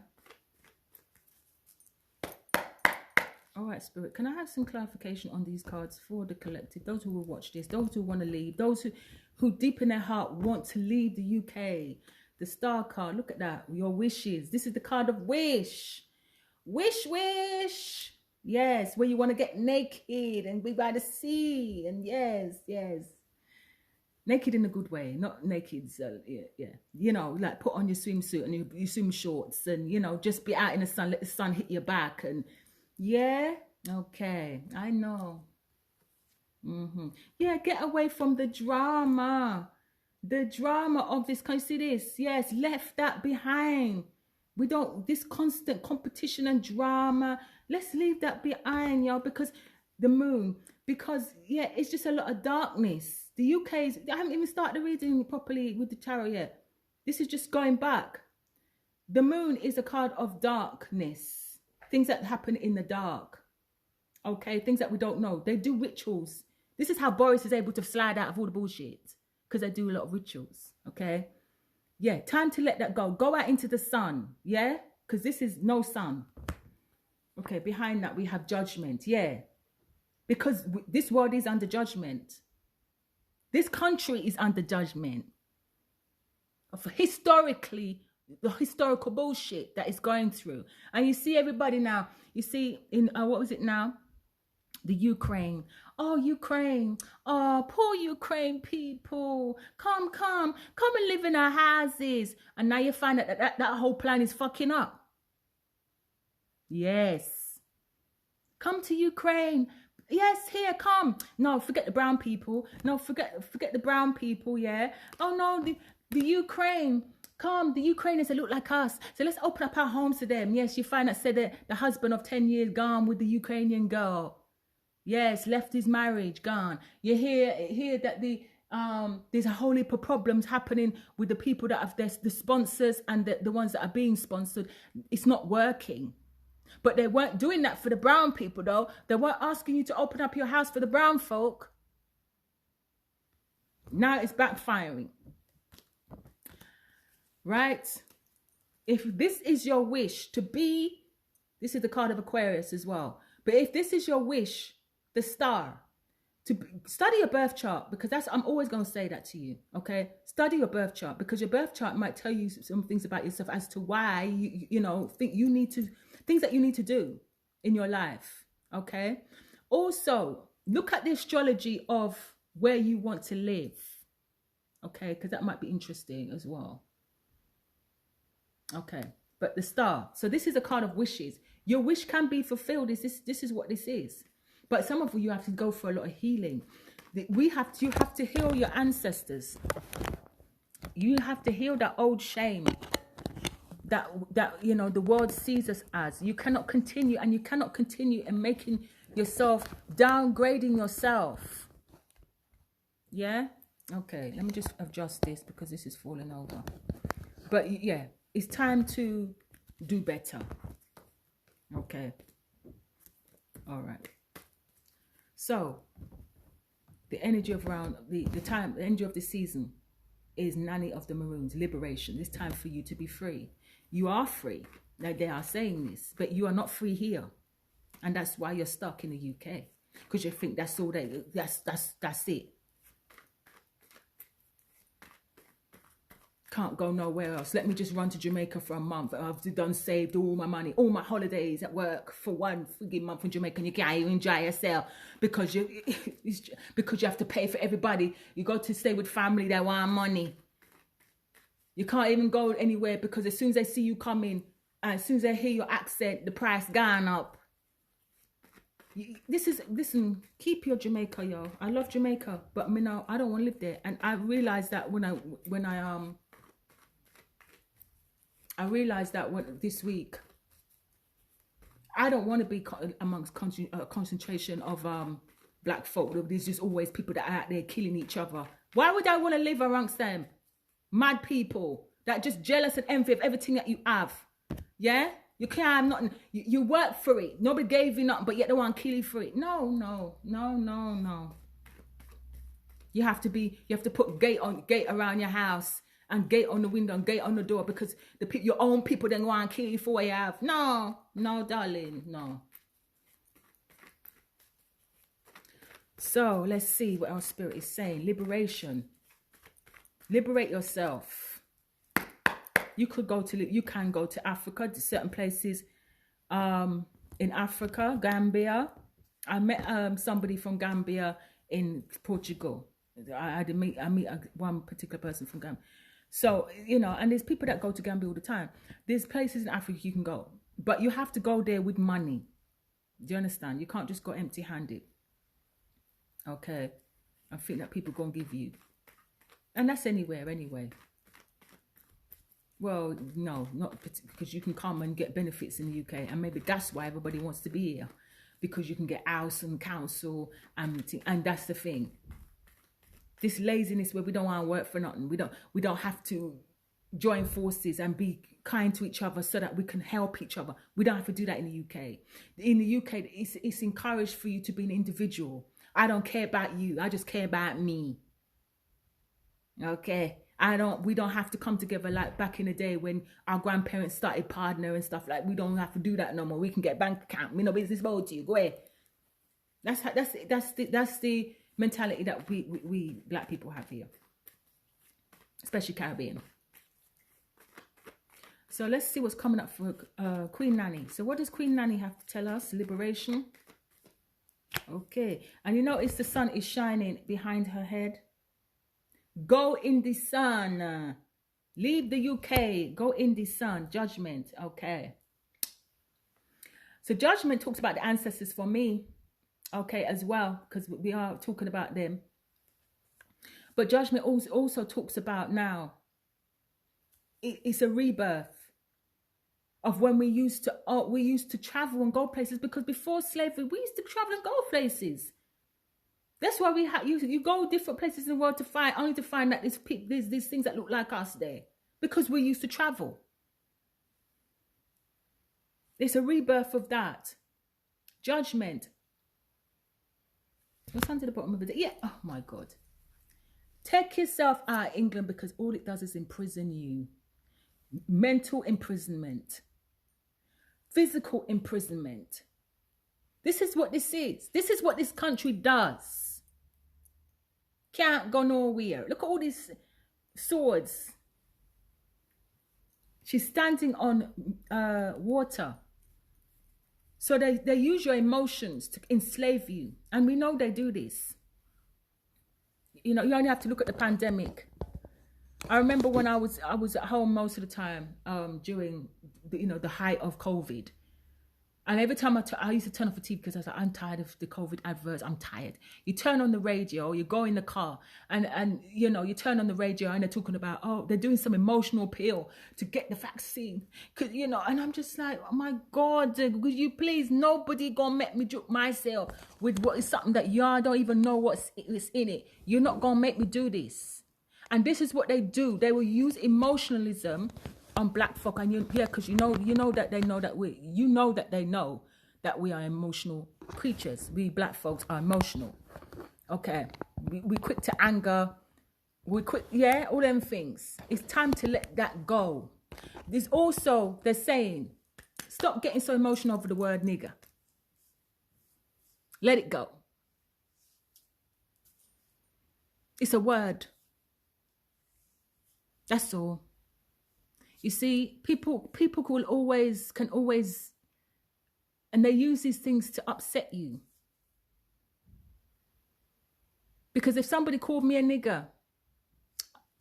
[SPEAKER 1] All right, Spirit. Can I have some clarification on these cards for the collective? Those who will watch this, those who want to leave, those who deep in their heart want to leave the UK. The Star card. Look at that. Your wishes. This is the card of wish. Wish. Yes, where you want to get naked and be by the sea. And yes. Naked in a good way, not naked. So yeah. You know, like put on your swimsuit and your swim shorts, and you know, just be out in the sun. Let the sun hit your back, and yeah. Okay, I know. Yeah, get away from the drama. The drama of this. Can you see this? Yes, left that behind. We don't, this constant competition and drama. Let's leave that behind, y'all, because the moon, because yeah, it's just a lot of darkness. The UK's, I haven't even started reading properly with the tarot yet. This is just going back. The moon is a card of darkness. Things that happen in the dark. Okay, things that we don't know. They do rituals. This is how Boris is able to slide out of all the bullshit, because they do a lot of rituals. Okay. Yeah, time to let that go. Go out into the sun, yeah? Because this is no sun. Okay, behind that we have judgment, yeah. Because this world is under judgment. This country is under judgment. Of historically, the historical bullshit that is going through. And you see everybody now, you see in, what was it now? The Ukraine. Oh, Ukraine. Oh, poor Ukraine people. Come and live in our houses. And now you find that whole plan is fucking up. Yes. Come to Ukraine. Yes, here, come. No, forget the brown people. No, forget the brown people, yeah. Oh, no, the Ukraine. Come, the Ukrainians, they look like us. So let's open up our homes to them. Yes, you find that said that the husband of 10 years gone with the Ukrainian girl. Yes, left his marriage, gone. You hear that there's a whole heap of problems happening with the people that have the sponsors and the ones that are being sponsored. It's not working. But they weren't doing that for the brown people, though. They weren't asking you to open up your house for the brown folk. Now it's backfiring. Right? If this is your wish to be, this is the card of Aquarius as well. But if this is your wish, the star, to study your birth chart, because I'm always going to say that to you, okay? Study your birth chart, because your birth chart might tell you some things about yourself as to why you know things that you need to do in your life, okay? Also, look at the astrology of where you want to live, okay? Because that might be interesting as well. Okay, but the star. So this is a card of wishes. Your wish can be fulfilled. This is what this is. But some of you have to go for a lot of healing. You have to heal your ancestors. You have to heal that old shame that you know the world sees us as. You cannot continue, and you cannot continue in making yourself, downgrading yourself. Yeah? Okay, let me just adjust this because this is falling over. But yeah, it's time to do better. Okay. All right. So, the energy of around the energy of the season is Nani of the Maroons, liberation. It's time for you to be free. You are free. Now they are saying this, but you are not free here, and that's why you're stuck in the UK, because you think that's all that's it. Can't go nowhere else. Let me just run to Jamaica for a month. I've saved all my money, all my holidays at work for one frigging month in Jamaica, and you can't even enjoy yourself because you have to pay for everybody. You go to stay with family, they want money. You can't even go anywhere because as soon as they see you coming, and as soon as they hear your accent, the price gone up. Listen, keep your Jamaica, yo. I love Jamaica, but I don't want to live there. And I realized that this week, I don't want to be amongst concentration of black folk. There's just always people that are out there killing each other. Why would I want to live amongst them? Mad people that just jealous and envy of everything that you have. Yeah? You can't have nothing. You work for it. Nobody gave you nothing, but yet they want to kill you for it. No. You have to put gate around your house and gate on the window and gate on the door because your own people then want to kill you for what you have. No, darling, no. So let's see what our spirit is saying. Liberation. Liberate yourself. You can go to Africa, to certain places in Africa, Gambia. I met somebody from Gambia in Portugal. I meet one particular person from Gambia. So, and there's people that go to Gambia all the time. There's places in Africa you can go, but you have to go there with money. Do you understand? You can't just go empty-handed. Okay. I think that people gonna give you. And that's anywhere anyway. Well, no, not because you can come and get benefits in the UK, and maybe that's why everybody wants to be here, because you can get house and council and that's the thing. This laziness where we don't want to work for nothing. We don't have to join forces and be kind to each other so that we can help each other. We don't have to do that in the UK. In the UK, it's encouraged for you to be an individual. I don't care about you. I just care about me. Okay. We don't have to come together like back in the day when our grandparents started partner and stuff. Like, we don't have to do that no more. We can get bank account. We no business about you. Go ahead. That's the mentality that we black people have here, especially Caribbean. So let's see what's coming up for Queen Nani. So what does Queen Nani have to tell us? Liberation. Okay. And you notice the sun is shining behind her head. Go in the sun. Leave the UK. Go in the sun. Judgment. Okay. So judgment talks about the ancestors for me. Okay, as well, because we are talking about them. But judgment also talks about now. It's a rebirth of when we used to travel and go places, because before slavery we used to travel and go places. That's why you go different places in the world only to find that there's these things that look like us there, because we used to travel. It's a rebirth of that. Judgment. What's under the bottom of it? Yeah. Oh my God. Take yourself out of England, because all it does is imprison you. Mental imprisonment. Physical imprisonment. This is what this is. This is what this country does. Can't go nowhere. Look at all these swords. She's standing on water. So they use your emotions to enslave you. And we know they do this. You only have to look at the pandemic. I remember when I was at home most of the time during the height of COVID. And every time I used to turn off the TV, because I was like, I'm tired of the COVID adverts. I'm tired. You turn on the radio, you go in the car, and you turn on the radio and they're talking about, they're doing some emotional appeal to get the vaccine. And I'm just like, oh my God, would you please, nobody gonna make me joke myself with what is something that y'all don't even know what's in it. You're not gonna make me do this. And this is what they do. They will use emotionalism on black folk, and because you know that they know that they know that we are emotional creatures. We black folks are emotional. Okay, we quick to anger. We quick, all them things. It's time to let that go. There's also, they're saying, stop getting so emotional over the word nigger. Let it go. It's a word. That's all. You see, people can always, and they use these things to upset you. Because if somebody called me a nigger,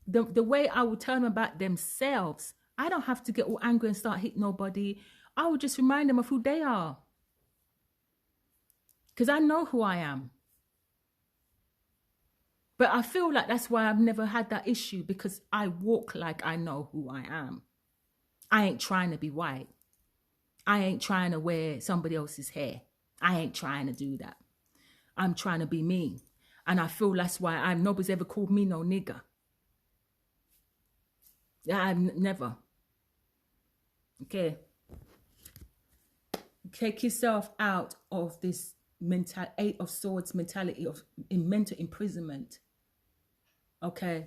[SPEAKER 1] the way I would tell them about themselves, I don't have to get all angry and start hitting nobody. I would just remind them of who they are. Because I know who I am. But I feel like that's why I've never had that issue, because I walk like I know who I am. I ain't trying to be white. I ain't trying to wear somebody else's hair. I ain't trying to do that. I'm trying to be me. And I feel that's why nobody's ever called me no nigger. Never. Okay. Take yourself out of this Eight of Swords mentality of mental imprisonment. Okay.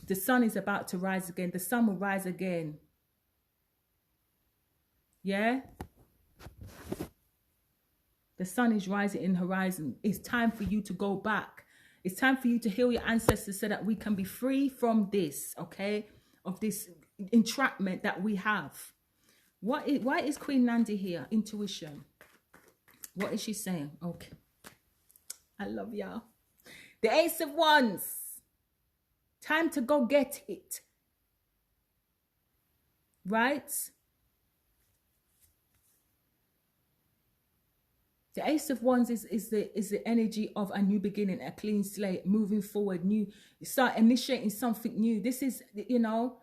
[SPEAKER 1] The sun is about to rise again. The sun will rise again. Yeah? The sun is rising in the horizon. It's time for you to go back. It's time for you to heal your ancestors so that we can be free from this, okay? Of this entrapment that we have. Why is Queen Nandi here? Intuition. What is she saying? Okay. I love y'all. The Ace of Wands. Time to go get it. Right? The Ace of Wands is the energy of a new beginning, a clean slate, moving forward, new, start initiating something new. This is, you know,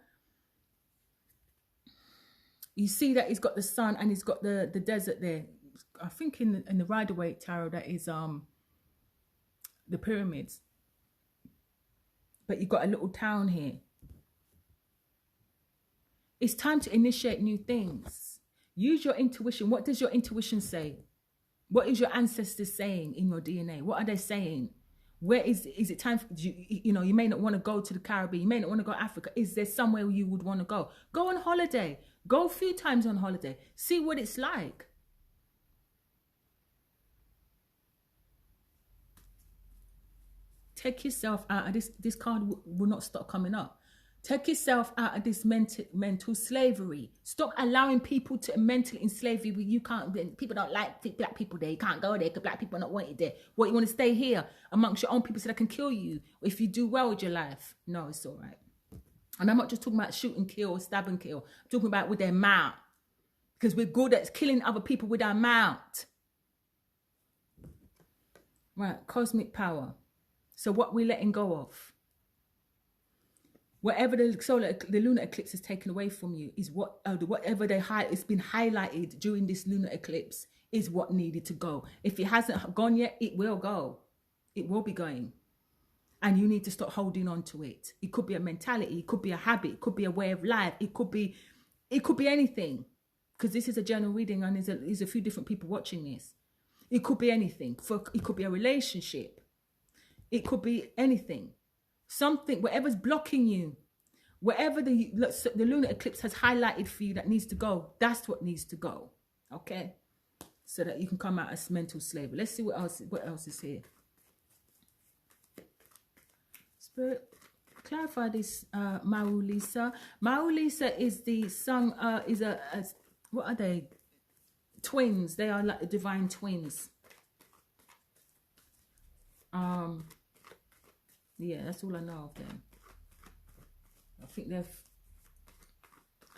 [SPEAKER 1] you see that he's got the sun and he's got the desert there. I think in the Rider-Waite tarot that is the pyramids. But you've got a little town here. It's time to initiate new things. Use your intuition. What does your intuition say? What is your ancestors saying in your DNA? What are they saying? Where is it time for you know, you may not want to go to the Caribbean, you may not want to go to Africa. Is there somewhere you would want to go? Go on holiday. Go a few times on holiday. See what it's like. Take yourself out of this card will not stop coming up. Take yourself out of this mental slavery. Stop allowing people to mentally enslave you. You can't. People don't like black people there. You can't go there because black people are not wanted there. What, you want to stay here amongst your own people so they can kill you if you do well with your life? No, it's all right. And I'm not just talking about shoot and kill or stab and kill. I'm talking about with their mouth, because we're good at killing other people with our mouth. Right, cosmic power. So what we're letting go of. Whatever the lunar eclipse has taken away from you is whatever it's been highlighted during this lunar eclipse is what needed to go. If it hasn't gone yet, it will go. It will be going. And you need to stop holding on to it. It could be a mentality, it could be a habit, it could be a way of life, it could be anything. Because this is a general reading and there's a few different people watching this. It could be anything. It could be a relationship. It could be anything. Something, whatever's blocking you, whatever the lunar eclipse has highlighted for you that needs to go, that's what needs to go. Okay? So that you can come out as mental slavery. Let's see what else is here. Spirit, clarify this, Maru Lisa. Maru Lisa is the son, what are they? Twins. They are like the divine twins. Yeah, that's all I know of them. I think are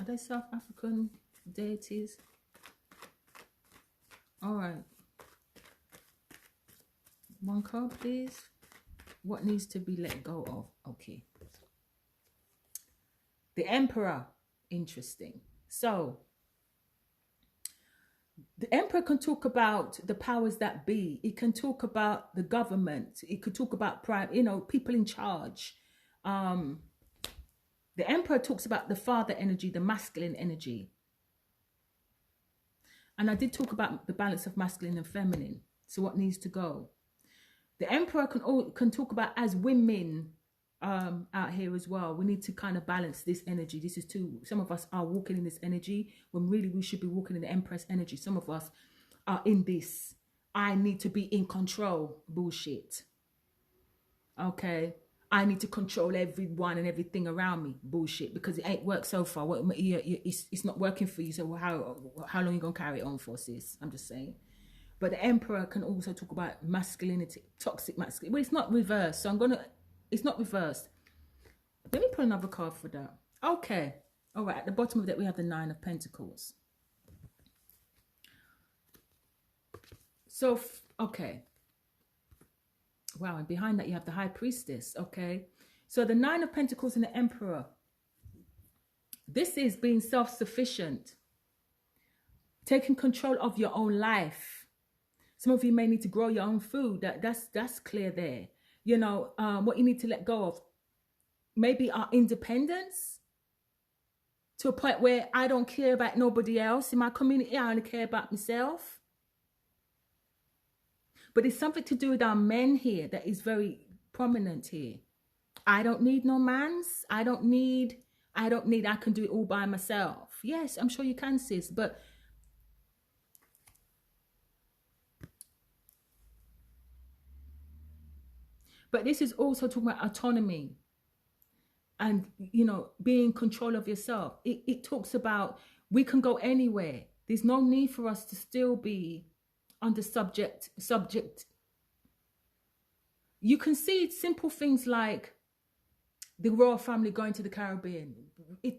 [SPEAKER 1] they South African deities? All right. One card, please. What needs to be let go of? Okay. The Emperor. Interesting. So, the Emperor can talk about the powers that be. It can talk about the government. It could talk about people in charge. The Emperor talks about the father energy, the masculine energy. And I did talk about the balance of masculine and feminine. So what needs to go? The Emperor can talk about as women out here as well. We need to kind of balance this energy. This is too, some of us are walking in this energy when really we should be walking in the Empress energy. Some of us are in this I need to be in control bullshit. Okay, I need to control everyone and everything around me bullshit, because it ain't worked so far. It's not working for you, so how long you gonna carry it on for, sis? I'm just saying. But the Emperor can also talk about masculinity, toxic masculinity. Well, it's not reversed, so it's not reversed. Let me put another card for that. Okay. All right. At the bottom of that, we have the Nine of Pentacles. So, okay. Wow. And behind that, you have the High Priestess. Okay. So the Nine of Pentacles and the Emperor. This is being self-sufficient. Taking control of your own life. Some of you may need to grow your own food. That's clear there. You know, what you need to let go of. Maybe our independence to a point where I don't care about nobody else in my community. I only care about myself. But it's something to do with our men here that is very prominent here. I don't need no mans. I don't need, I can do it all by myself. Yes, I'm sure you can, sis. But this is also talking about autonomy and, you know, being in control of yourself. It talks about we can go anywhere. There's no need for us to still be under subject. You can see simple things like the royal family going to the Caribbean.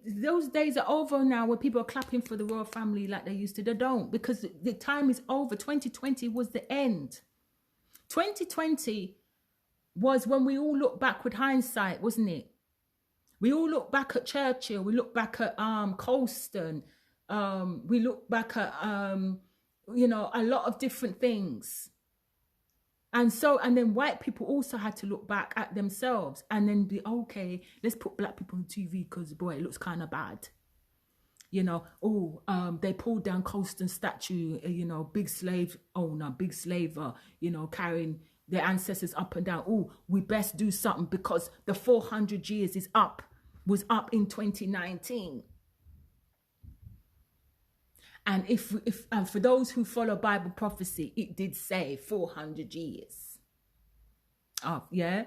[SPEAKER 1] Those days are over now where people are clapping for the royal family like they used to. They don't, because the time is over. 2020 was the end. 2020 was when we all look back with hindsight, wasn't it? We all look back at Churchill. We look back at Colston. We look back at, you know, a lot of different things. And then white people also had to look back at themselves and then be, okay, let's put black people on TV because, boy, it looks kind of bad. You know, they pulled down Colston's statue, you know, big slave owner, big slaver, you know, carrying their ancestors up and down. Oh, we best do something because the 400 years was up in 2019. And if for those who follow Bible prophecy, it did say 400 years. Oh, yeah.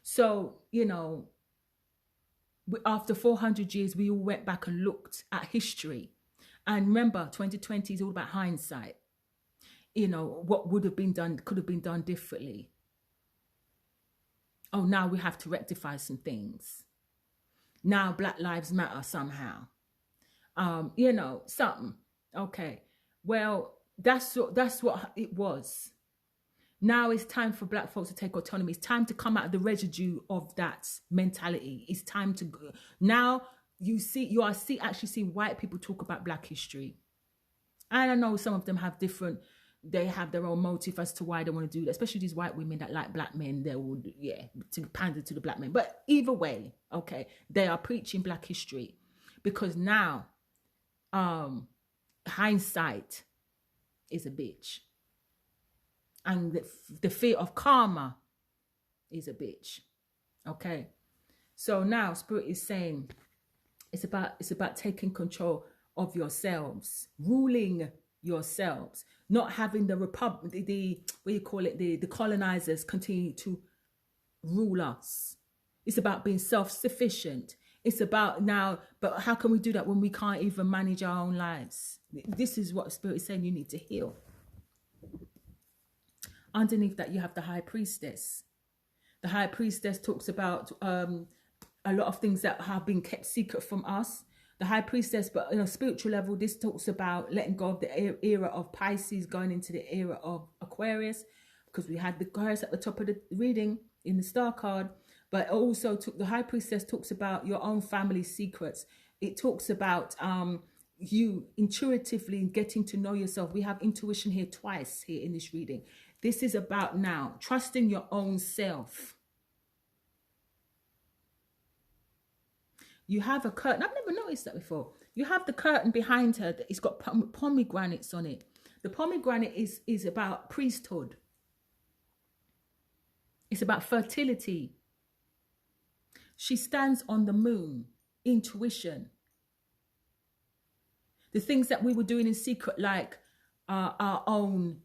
[SPEAKER 1] So, you know, after 400 years, we all went back and looked at history. And remember, 2020 is all about hindsight. You know, what would have been done, could have been done differently. Oh, now we have to rectify some things. Now Black Lives Matter somehow. You know, something. Okay, well, that's what it was. Now it's time for black folks to take autonomy. It's time to come out of the residue of that mentality. It's time to go. Now you are actually seeing white people talk about black history. And I know some of them have they have their own motive as to why they want to do that, especially these white women that like black men. They would, to pander to the black men. But either way, okay, they are preaching black history because now, hindsight is a bitch, and the fear of karma is a bitch. Okay, so now Spirit is saying it's about taking control of yourselves, ruling yourselves, not having the the colonizers continue to rule us. It's about being self-sufficient. It's about now, but how can we do that when we can't even manage our own lives? This is what Spirit is saying you need to heal. Underneath that, you have the High Priestess. The High Priestess talks about a lot of things that have been kept secret from us. The High Priestess, but on a spiritual level, this talks about letting go of the era of Pisces, going into the era of Aquarius, because we had the Aquarius at the top of the reading in the star card. But also the High Priestess talks about your own family secrets. It talks about you intuitively getting to know yourself. We have intuition here twice here in this reading. This is about now trusting your own self. You have a curtain. I've never noticed that before. You have the curtain behind her. It's got pomegranates on it. The pomegranate is about priesthood. It's about fertility. She stands on the moon, intuition. The things that we were doing in secret, like our own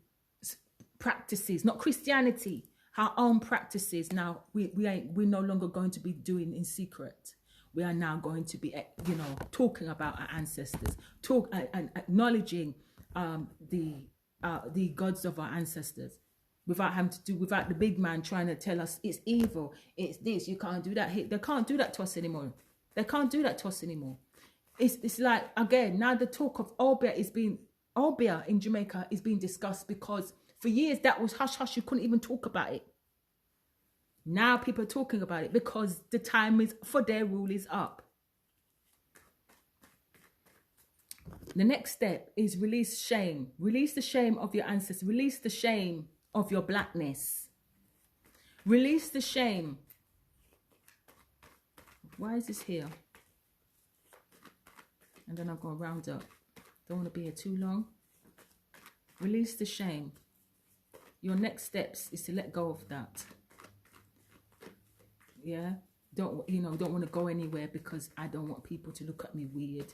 [SPEAKER 1] practices, not Christianity, our own practices. Now we're no longer going to be doing in secret. We are now going to be, talking about our ancestors, and acknowledging the gods of our ancestors, without the big man trying to tell us it's evil, it's this, you can't do that. They can't do that to us anymore. They can't do that to us anymore. It's like, again, now the talk of Obia in Jamaica is being discussed, because for years that was hush hush. You couldn't even talk about it. Now people are talking about it because the time for their rule is up. The next step is release shame. Release the shame of your ancestors. Release the shame of your blackness. Release the shame. Why is this here? And then I'm going to round up. Don't want to be here too long. Release the shame. Your next steps is to let go of that. Yeah. Don't want to go anywhere because I don't want people to look at me weird.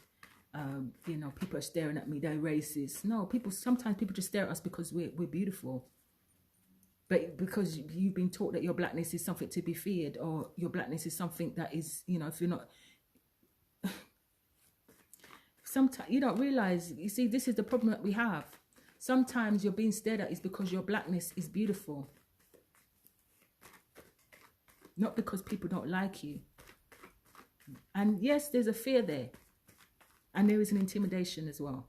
[SPEAKER 1] People are staring at me, they're racist. No, sometimes people just stare at us because we're beautiful. But because you've been taught that your blackness is something to be feared, or your blackness is something that is, if you're not, sometimes you don't realize, you see, this is the problem that we have. Sometimes you're being stared at is because your blackness is beautiful. Not because people don't like you. And yes, there's a fear there. And there is an intimidation as well.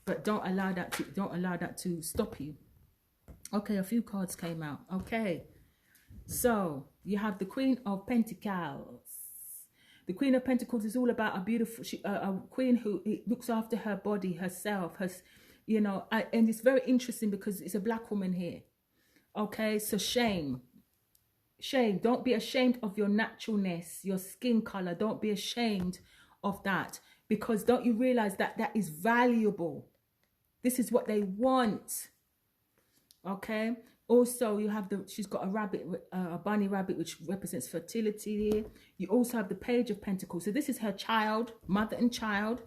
[SPEAKER 1] But don't allow that to stop you. Okay, a few cards came out. Okay. So you have the Queen of Pentacles. The Queen of Pentacles is all about a beautiful a queen who looks after her body, herself, and it's very interesting because it's a black woman here. Okay, so shame. Shame. Don't be ashamed of your naturalness, your skin color. Don't be ashamed of that, because don't you realize that that is valuable? This is what they want. Okay. Also, you have she's got a rabbit, a bunny rabbit, which represents fertility here. You also have the Page of Pentacles. So this is her child, mother and child.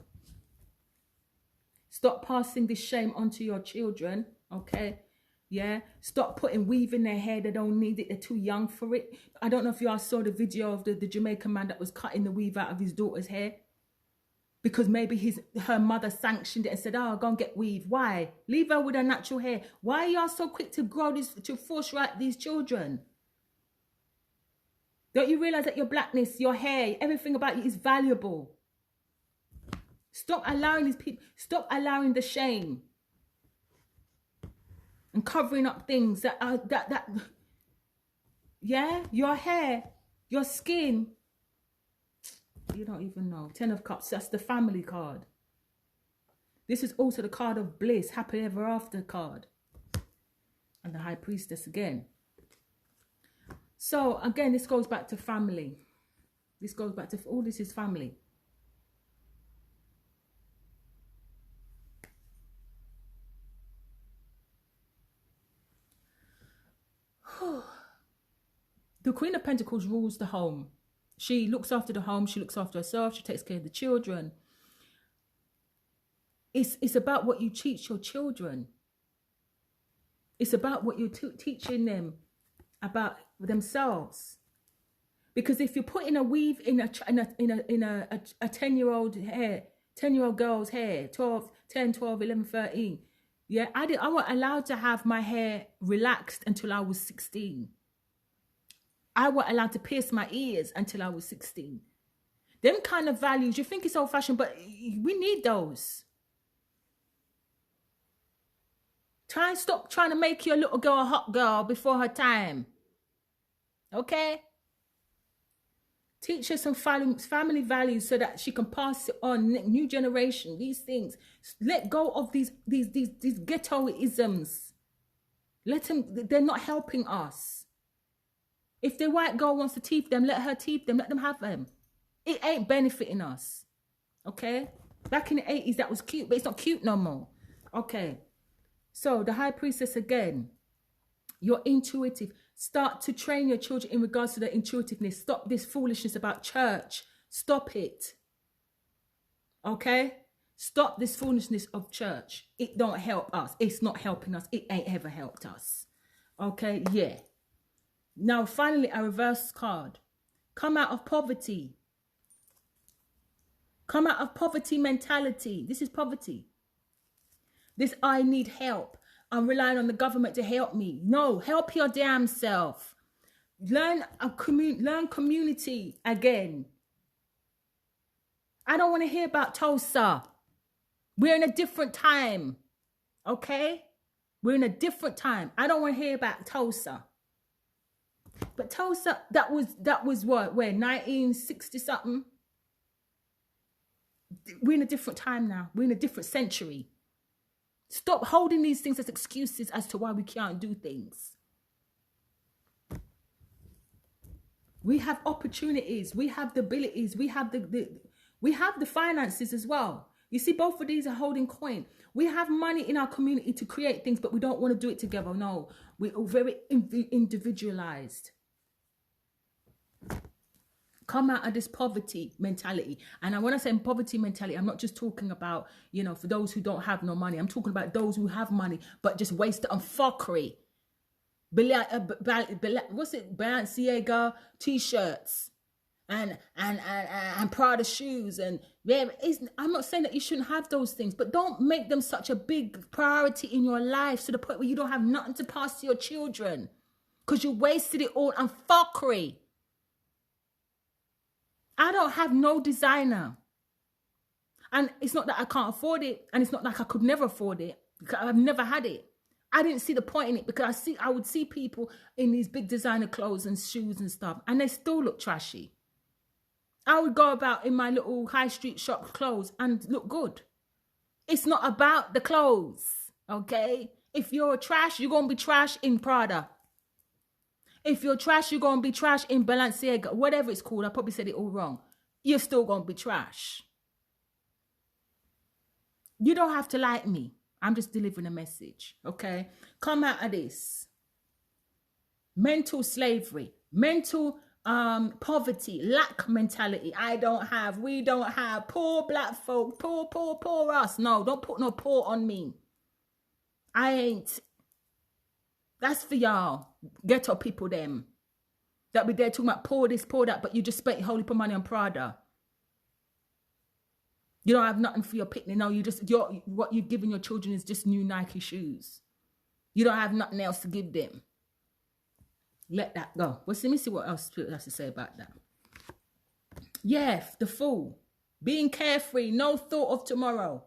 [SPEAKER 1] Stop passing this shame onto your children. Okay. Yeah, stop putting weave in their hair. They don't need it. They're too young for it. I don't know if you all saw the video of the Jamaican man that was cutting the weave out of his daughter's hair. Because maybe her mother sanctioned it and said, oh, go and get weave. Why? Leave her with her natural hair. Why are y'all so quick to grow this, to force right these children? Don't you realize that your blackness, your hair, everything about you is valuable? Stop allowing these people, stop allowing the shame and covering up things yeah, your hair, your skin, you don't even know. 10 of Cups, that's the family card. This is also the card of bliss, happy ever after card. And the High Priestess again. So again, this goes back to family. This goes back to, all this is family. The Queen of Pentacles rules the home. She looks after the home. She looks after herself. She takes care of the children. It's about what you teach your children. It's about what you're teaching them about themselves. Because if you're putting a weave in a 10-year-old girl's hair, 10, 12, 11, 13. Yeah, I wasn't allowed to have my hair relaxed until I was 16. I wasn't allowed to pierce my ears until I was 16. Them kind of values, you think it's old-fashioned, but we need those. Try and stop trying to make your little girl a hot girl before her time. Okay? Teach her some family values so that she can pass it on, new generation, these things. Let go of these ghettoisms. Let them, they're not helping us. If the white girl wants to teeth them, let her teeth them, let them have them. It ain't benefiting us. Okay? Back in the 80s, that was cute, but it's not cute no more. Okay. So the High Priestess again. You're intuitive. Start to train your children in regards to their intuitiveness. Stop this foolishness about church. Stop it. Okay? Stop this foolishness of church. It don't help us. It's not helping us. It ain't ever helped us. Okay? Yeah. Now, finally, a reverse card. Come out of poverty. Come out of poverty mentality. This is poverty. This, I need help. I'm relying on the government to help me. No, help your damn self. Learn community again. I don't want to hear about Tulsa. We're in a different time. Okay? We're in a different time. I don't want to hear about Tulsa. But Tulsa, that was what? Where? 1960 something? We're in a different time now. We're in a different century. Stop holding these things as excuses as to why we can't do things. We have opportunities. We have the abilities. We have we have the finances as well. You see, both of these are holding coin. We have money in our community to create things, but we don't want to do it together. No, we're all very individualized. Come out of this poverty mentality. And when I say poverty mentality, I'm not just talking about, you know, for those who don't have no money. I'm talking about those who have money, but just waste it on fuckery. What's it? Balenciaga t-shirts and Prada shoes. And I'm not saying that you shouldn't have those things, but don't make them such a big priority in your life to the point where you don't have nothing to pass to your children because you wasted it all on fuckery. I don't have no designer. And it's not that I can't afford it. And it's not like I could never afford it because I've never had it. I didn't see the point in it because I would see people in these big designer clothes and shoes and stuff, and they still look trashy. I would go about in my little high street shop clothes and look good. It's not about the clothes, okay? If you're trash, you're going to be trash in Prada. If you're trash, you're going to be trash in Balenciaga, whatever it's called. I probably said it all wrong. You're still going to be trash. You don't have to like me. I'm just delivering a message, okay? Come out of this. Mental slavery, mental poverty, lack mentality. I don't have, we don't have, poor black folk, poor us. No, don't put no poor on me. I ain't. That's for y'all. Ghetto people them. That be there talking about poor this, poor that, but you just spent your whole heap of money on Prada. You don't have nothing for your picnic. No, what you're giving your children is just new Nike shoes. You don't have nothing else to give them. Let that go. Well, let me see what else Spirit has to say about that. Yeah, the fool. Being carefree, no thought of tomorrow.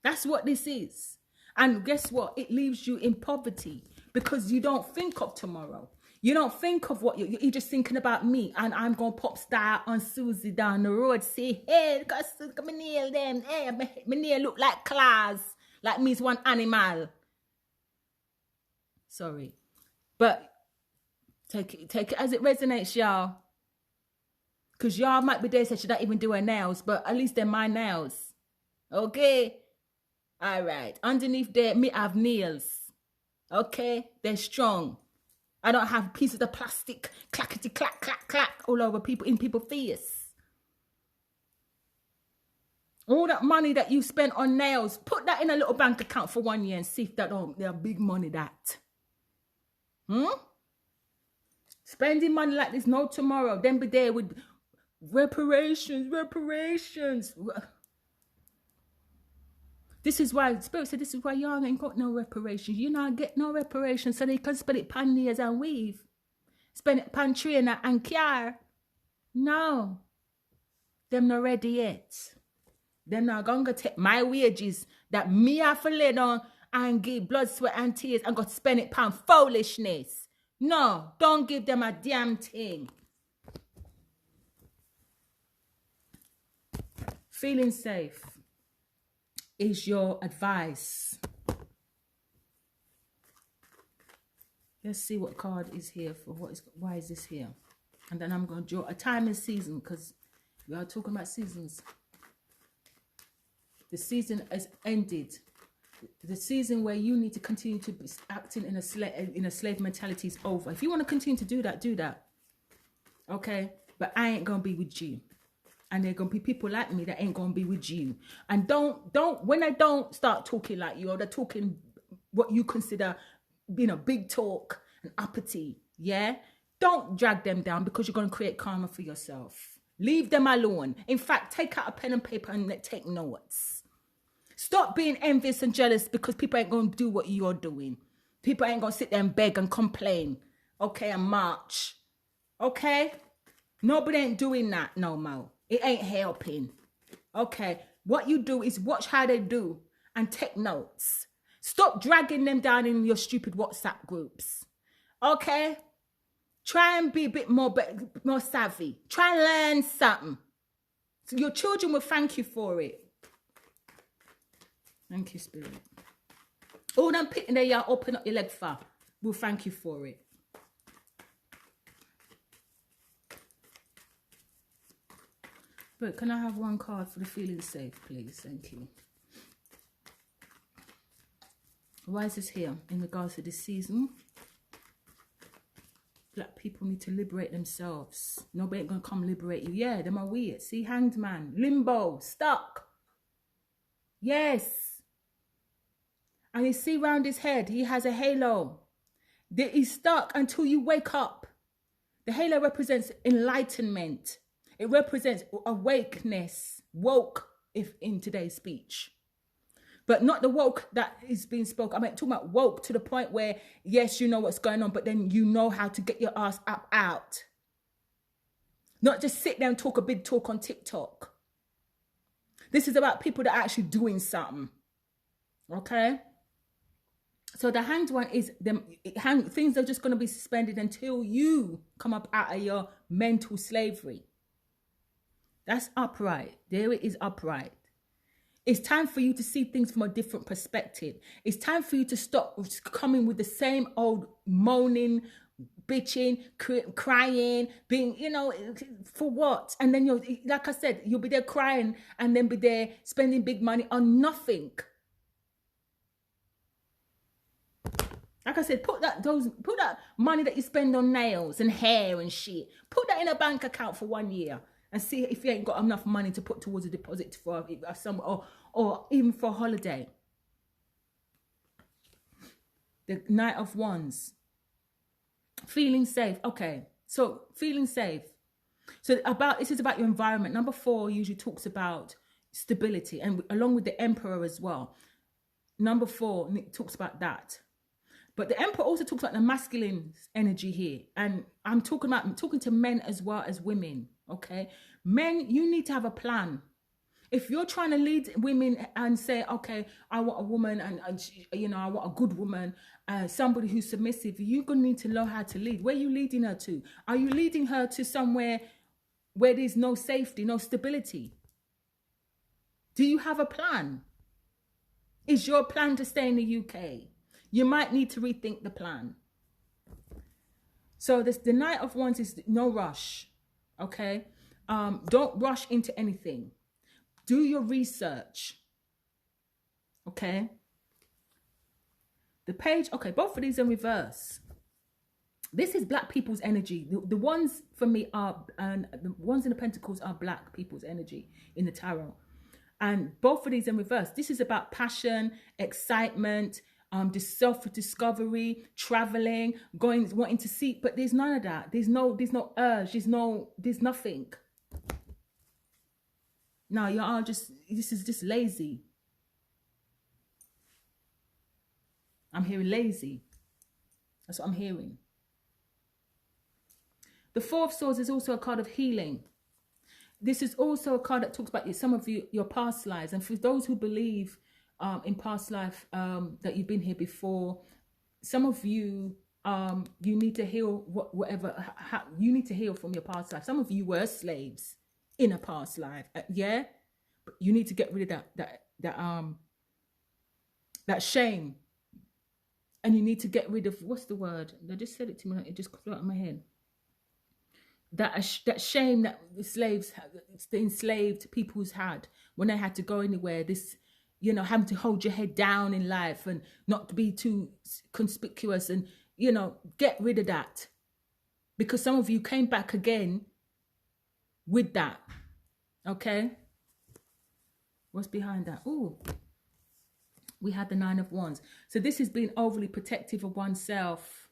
[SPEAKER 1] That's what this is. And guess what? It leaves you in poverty because you don't think of tomorrow. You don't think of what you're just thinking about me, and I'm going to pop star on Susie down the road. Say, hey, look at my nail them. Hey, my nail look like claws. Like me's one animal. Sorry. But take it as it resonates, y'all. Because y'all might be there saying she don't even do her nails, but at least they're my nails. Okay? All right. Underneath there, me have nails. Okay? They're strong. I don't have pieces of plastic, clackety clack, clack, clack, all over people, in people's face. All that money that you spent on nails, put that in a little bank account for 1 year and see if that don't, they're big money that. Spending money like this, no tomorrow. Then be there with reparations. This is why, Spirit said, this is why y'all ain't got no reparations. You not get no reparations so they can spend it pan nails and weave. Spend it pan trainer and care. No. Them not ready yet. Them not gonna take my wages that me have to lay down and give blood, sweat and tears and go spend it pan foolishness. No, don't give them a damn thing. Feeling safe is your advice. Let's see what card is here for. Why is this here? And then I'm going to draw a time and season because we are talking about seasons. The season has ended. The season where you need to continue to be acting in a slave mentality is over. If you want to continue to do that, do that. Okay? But I ain't going to be with you. And there are going to be people like me that ain't going to be with you. And when I don't start talking like you, or they're talking what you consider, big talk and uppity, yeah? Don't drag them down because you're going to create karma for yourself. Leave them alone. In fact, take out a pen and paper and take notes. Stop being envious and jealous because people ain't going to do what you're doing. People ain't going to sit there and beg and complain, okay, and march, okay? Nobody ain't doing that no more. It ain't helping. Okay. What you do is watch how they do and take notes. Stop dragging them down in your stupid WhatsApp groups. Okay. Try and be a bit more savvy. Try and learn something. So your children will thank you for it. Thank you, Spirit. All them pitting there, you open up your leg for, will thank you for it. But can I have one card for the feeling safe, please? Thank you. Why is this here in regards to this season? Black people need to liberate themselves. Nobody ain't gonna come liberate you. Yeah, them are weird. See, hanged man, limbo, stuck. Yes. And you see round his head, he has a halo. He's stuck until you wake up. The halo represents enlightenment. It represents awakeness, woke, if in today's speech. But not the woke that is being spoken. I mean, talking about woke to the point where, yes, you know what's going on, but then you know how to get your ass up out. Not just sit there and talk a big talk on TikTok. This is about people that are actually doing something. Okay? So the hanged one is, things are just going to be suspended until you come up out of your mental slavery. That's upright. There it is, upright. It's time for you to see things from a different perspective. It's time for you to stop coming with the same old moaning, bitching, crying, being, you know, for what? And then you're, like I said, you'll be there crying and then be there spending big money on nothing. Like I said, put that money that you spend on nails and hair and shit, put that in a bank account for 1 year. And see if you ain't got enough money to put towards a deposit for some, or even for a holiday. The Knight of Wands. Feeling safe. Okay, so feeling safe. So this is about your environment. Number 4 usually talks about stability, and along with the Emperor as well. Number 4 talks about that. But the Emperor also talks about the masculine energy here. And I'm talking to men as well as women. Okay, men, you need to have a plan. If you're trying to lead women and say, okay, I want a woman and you know, I want a good woman, somebody who's submissive, you're going to need to know how to lead. Where are you leading her to? Are you leading her to somewhere where there's no safety, no stability? Do you have a plan? Is your plan to stay in the UK? You might need to rethink the plan. So the Knight of Wands is no rush. Okay, don't rush into anything. Do your research. Okay. The Page, okay, both of these are in reverse. This is black people's energy. The ones for me are, and the ones in the Pentacles are black people's energy in the tarot. And both of these in reverse. This is about passion, excitement, self-discovery, traveling, wanting to seek, but there's none of that. There's no urge, there's nothing. No, you are this is just lazy. I'm hearing lazy. That's what I'm hearing. The Four of Swords is also a card of healing. This is also a card that talks about some of your past lives. And for those who believe in past life, that you've been here before, some of you, you need to heal you need to heal from your past life. Some of you were slaves in a past life. Yeah, but you need to get rid of that shame. And you need to get rid of, what's the word? They just said it to me, it just flew out of my head. That shame that the enslaved people's had when they had to go anywhere. This, you know, having to hold your head down in life and not to be too conspicuous, and, you know, get rid of that. Because some of you came back again with that. Okay? What's behind that? Ooh. We had the Nine of Wands. So this is being overly protective of oneself.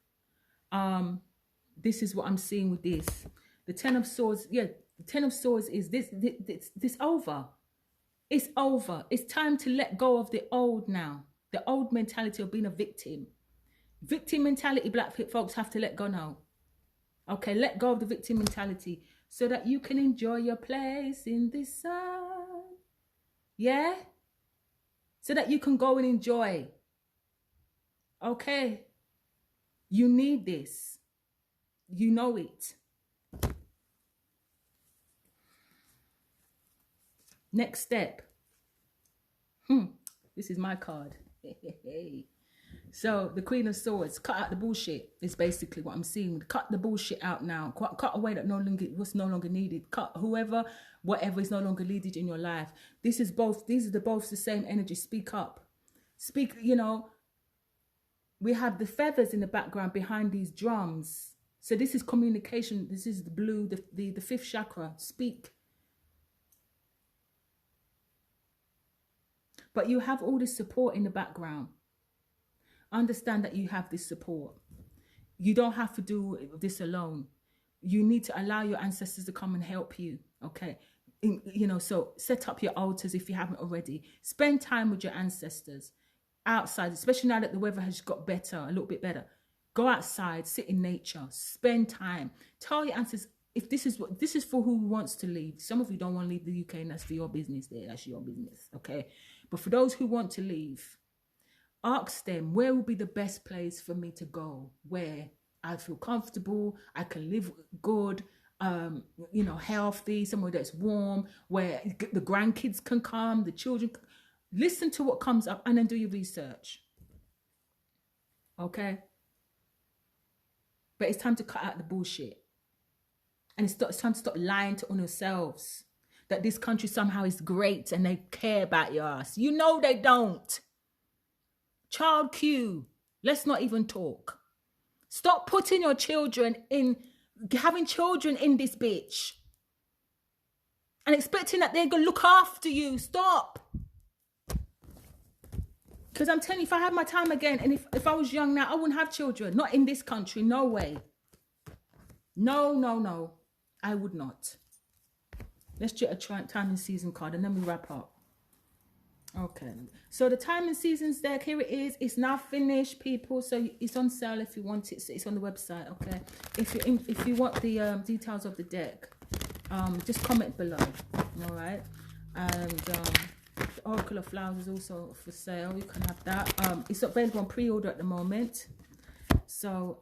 [SPEAKER 1] This is what I'm seeing with this. The Ten of Swords, yeah, the Ten of Swords is this over. It's over. It's time to let go of the old now. The old mentality of being a victim. Victim mentality, black folks have to let go now. Okay, let go of the victim mentality so that you can enjoy your place in the sun. Yeah? So that you can go and enjoy. Okay? You need this. You know it. Next step. This is my card. So the Queen of Swords, cut out the bullshit is basically what I'm seeing. Cut the bullshit out now. Cut away that what's no longer needed. Cut whatever is no longer needed in your life. This is both. These are both the same energy. Speak up. Speak. We have the feathers in the background behind these drums. So this is communication. This is the blue, the fifth chakra. Speak. But you have all this support in the background. Understand that you have this support. You don't have to do this alone. You need to allow your ancestors to come and help you. Okay. So set up your altars if you haven't already. Spend time with your ancestors outside, especially now that the weather has got better, a little bit better. Go outside, sit in nature, spend time. Tell your ancestors if this is for who wants to leave. Some of you don't want to leave the UK, and that's for your business there. That's your business. Okay. But for those who want to leave, ask them, where will be the best place for me to go? Where I feel comfortable, I can live good, healthy, somewhere that's warm, where the grandkids can come, the children. Listen to what comes up and then do your research. Okay? But it's time to cut out the bullshit. And it's time to stop lying to on yourselves that this country somehow is great and they care about your ass. You know they don't. Child Q, let's not even talk. Stop putting your children in, having children in this bitch and expecting that they're going to look after you. Stop. Because I'm telling you, if I had my time again and if I was young now, I wouldn't have children. Not in this country. No way. No. I would not. Let's get a time and season card and then we wrap up. Okay, so the time and seasons deck, here it is. It's now finished, people. So it's on sale if you want it. So it's on the website. Okay, if you want the details of the deck, just comment below. All right, and the Oracle of Flowers is also for sale. You can have that. It's available on pre-order at the moment. So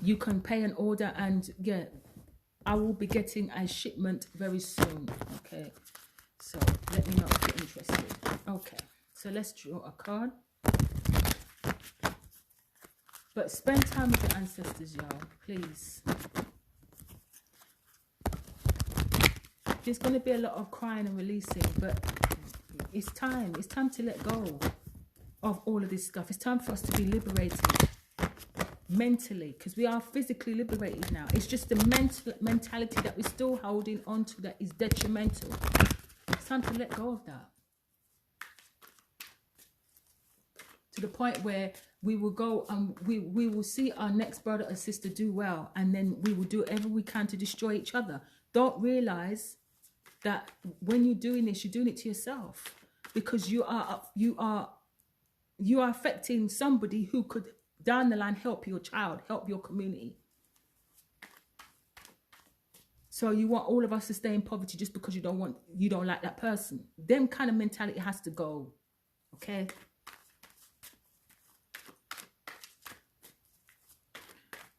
[SPEAKER 1] you can pay an order, and yeah, I will be getting a shipment very soon. Okay. So let me know if you're interested. Okay, so let's draw a card. But spend time with your ancestors, y'all, please. There's going to be a lot of crying and releasing, but it's time. It's time to let go of all of this stuff. It's time for us to be liberated mentally, because we are physically liberated now. It's just the mentality that we're still holding on to that is detrimental. It's time to let go of that. To the point where we will go and we will see our next brother or sister do well, and then we will do whatever we can to destroy each other. Don't realize that when you're doing this, you're doing it to yourself, because you are affecting somebody who could down the line help your child, help your community. So you want all of us to stay in poverty just because you don't like that person. Them kind of mentality has to go. Okay.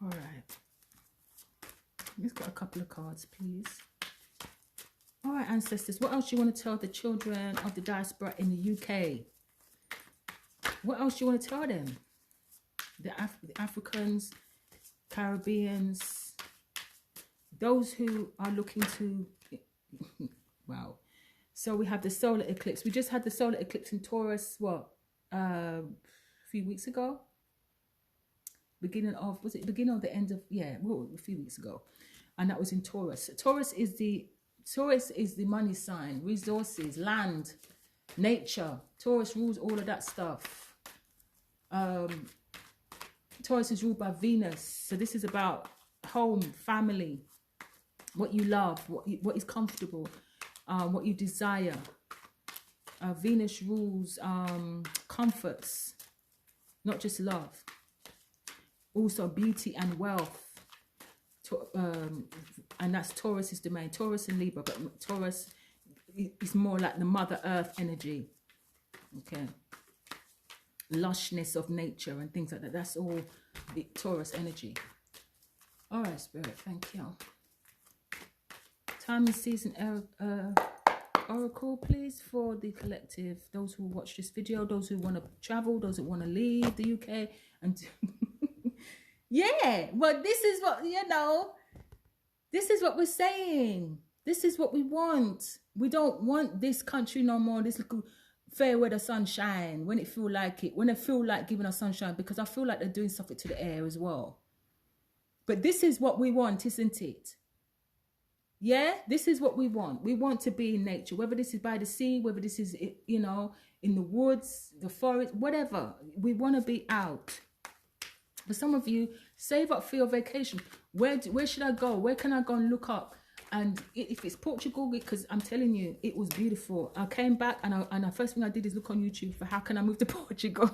[SPEAKER 1] All right. Let's get a couple of cards, please. All right, ancestors. What else do you want to tell the children of the diaspora in the UK? What else do you want to tell them? The Africans, Caribbeans, those who are looking to, wow. So we have the solar eclipse. We just had the solar eclipse in Taurus, a few weeks ago? Beginning of the end of, yeah, well, a few weeks ago. And that was in Taurus. Taurus is the money sign, resources, land, nature. Taurus rules all of that stuff. Taurus is ruled by Venus. So this is about home, family, what you love, what is comfortable, what you desire. Venus rules comforts, not just love. Also beauty and wealth. And that's Taurus's domain. Taurus and Libra, but Taurus is more like the Mother Earth energy. Okay. Lushness of nature and things like that. That's all the Taurus energy. All right, Spirit. Thank you. Time and season oracle, please, for the collective. Those who watch this video, those who want to travel, those who want to leave the UK. And yeah, well, this is what, you know, this is what we're saying. This is what we want. We don't want this country no more, this little fair weather sunshine, when it feel like it, when they feel like giving us sunshine, because I feel like they're doing something to the air as well. But this is what we want, isn't it? Yeah, this is what we want. We want to be in nature, whether this is by the sea, whether this is, you know, in the woods, the forest, whatever. We want to be out. For some of you, save up for your vacation. Where should I go? Where can I go and look up? And if it's Portugal, because I'm telling you, it was beautiful. I came back and the first thing I did is look on YouTube for how can I move to Portugal.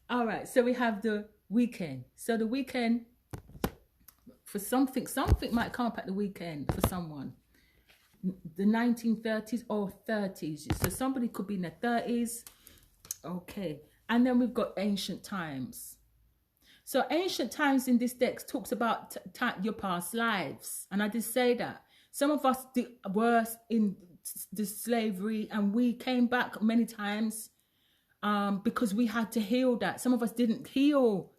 [SPEAKER 1] All right, so we have the weekend. So the weekend, for something might come up at the weekend for someone. The 1930s or 30s. So somebody could be in their 30s. Okay. And then we've got ancient times. So ancient times in this text talks about your past lives. And I did say that. Some of us were in the slavery and we came back many times because we had to heal that. Some of us didn't heal.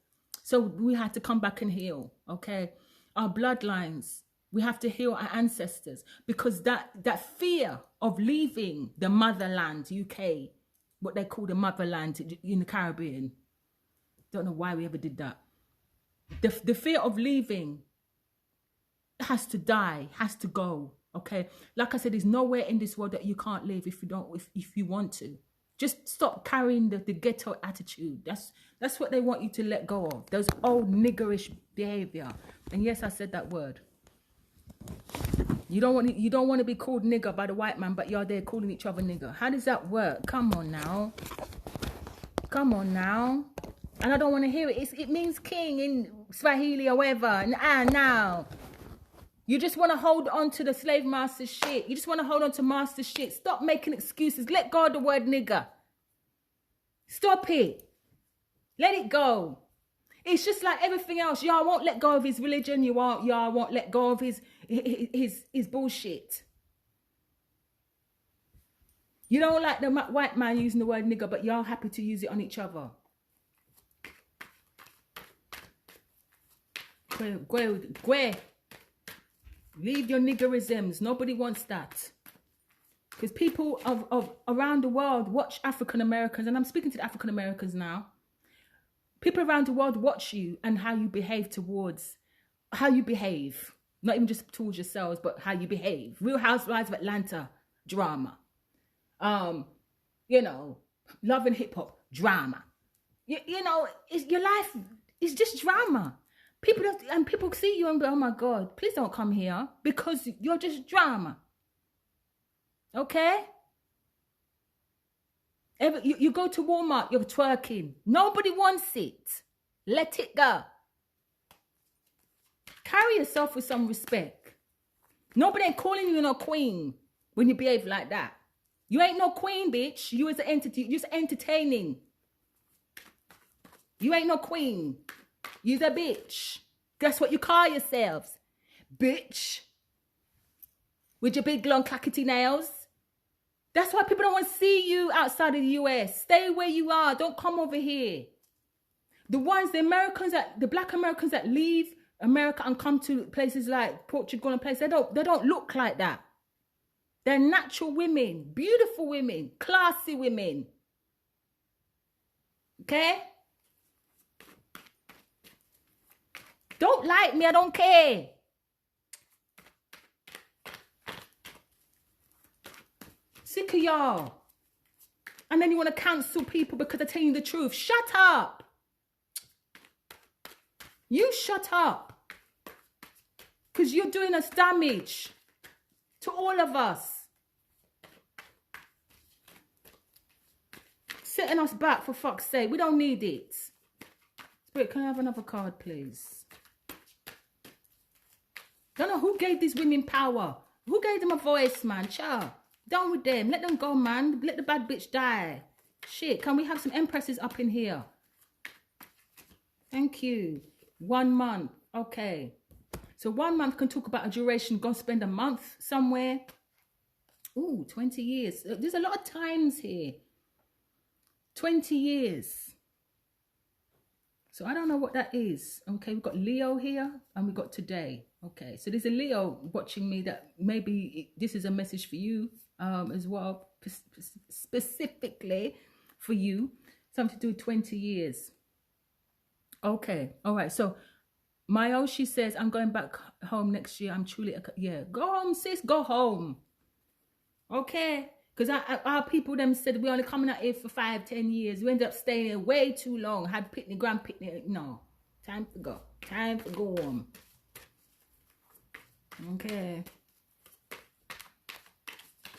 [SPEAKER 1] So we had to come back and heal. Okay. Our bloodlines. We have to heal our ancestors because that fear of leaving the motherland, UK, what they call the motherland in the Caribbean. Don't know why we ever did that. The fear of leaving has to die, has to go. Okay. Like I said, there's nowhere in this world that you can't live if you want to. Just stop carrying the ghetto attitude. That's what they want you to let go of. Those old niggerish behavior. And yes, I said that word. You don't want to be called nigger by the white man, but you're there calling each other nigger. How does that work? Come on now. Come on now. And I don't want to hear it. It means king in Swahili or whatever. Now. You just want to hold on to the slave master shit. You just want to hold on to master shit. Stop making excuses. Let go of the word nigger. Stop it. Let it go. It's just like everything else. Y'all won't let go of his religion. Y'all won't let go of his bullshit. You don't like the white man using the word nigger, but y'all happy to use it on each other. Gwe. Leave your niggerisms. Nobody wants that. Because people of around the world watch African Americans, and I'm speaking to the African Americans now. People around the world watch you and how you behave towards, how you behave. Not even just towards yourselves, but how you behave. Real Housewives of Atlanta, drama. You know, Love and Hip Hop, drama. You know, your life is just drama. People see you and go, oh my God, please don't come here because you're just drama. Okay? You go to Walmart, you're twerking. Nobody wants it. Let it go. Carry yourself with some respect. Nobody ain't calling you no queen when you behave like that. You ain't no queen, bitch. You as an entity, you're just entertaining. You ain't no queen. You's a bitch. That's what you call yourselves. Bitch. With your big long clackety nails. That's why people don't want to see you outside of the US. Stay where you are. Don't come over here. The black Americans that leave America and come to places like Portugal and places, they don't look like that. They're natural women, beautiful women, classy women. Okay? Don't like me, I don't care. Sick of y'all. And then you want to cancel people because they're telling you the truth. Shut up. You shut up. Because you're doing us damage to all of us. Setting us back, for fuck's sake. We don't need it. Spirit, can I have another card, please? Don't know who gave these women power. Who gave them a voice, man? Ciao. Down with them. Let them go, man. Let the bad bitch die. Shit, can we have some empresses up in here? Thank you. 1 month. Okay. So 1 month can talk about a duration. Go spend a month somewhere. Ooh, 20 years. There's a lot of times here. 20 years. So I don't know what that is. Okay, we've got Leo here and we've got today. Okay, so there's a Leo watching me that maybe this is a message for you as well, specifically for you. Something to do with 20 years. Okay, all right. So Mayo, she says, I'm going back home next year. I'm truly, yeah, go home, sis, go home. Okay, because our people them said we only coming out here for 5-10 years. We ended up staying here way too long. Had picnic, grand picnic. No, time to go. Time to go home. Okay,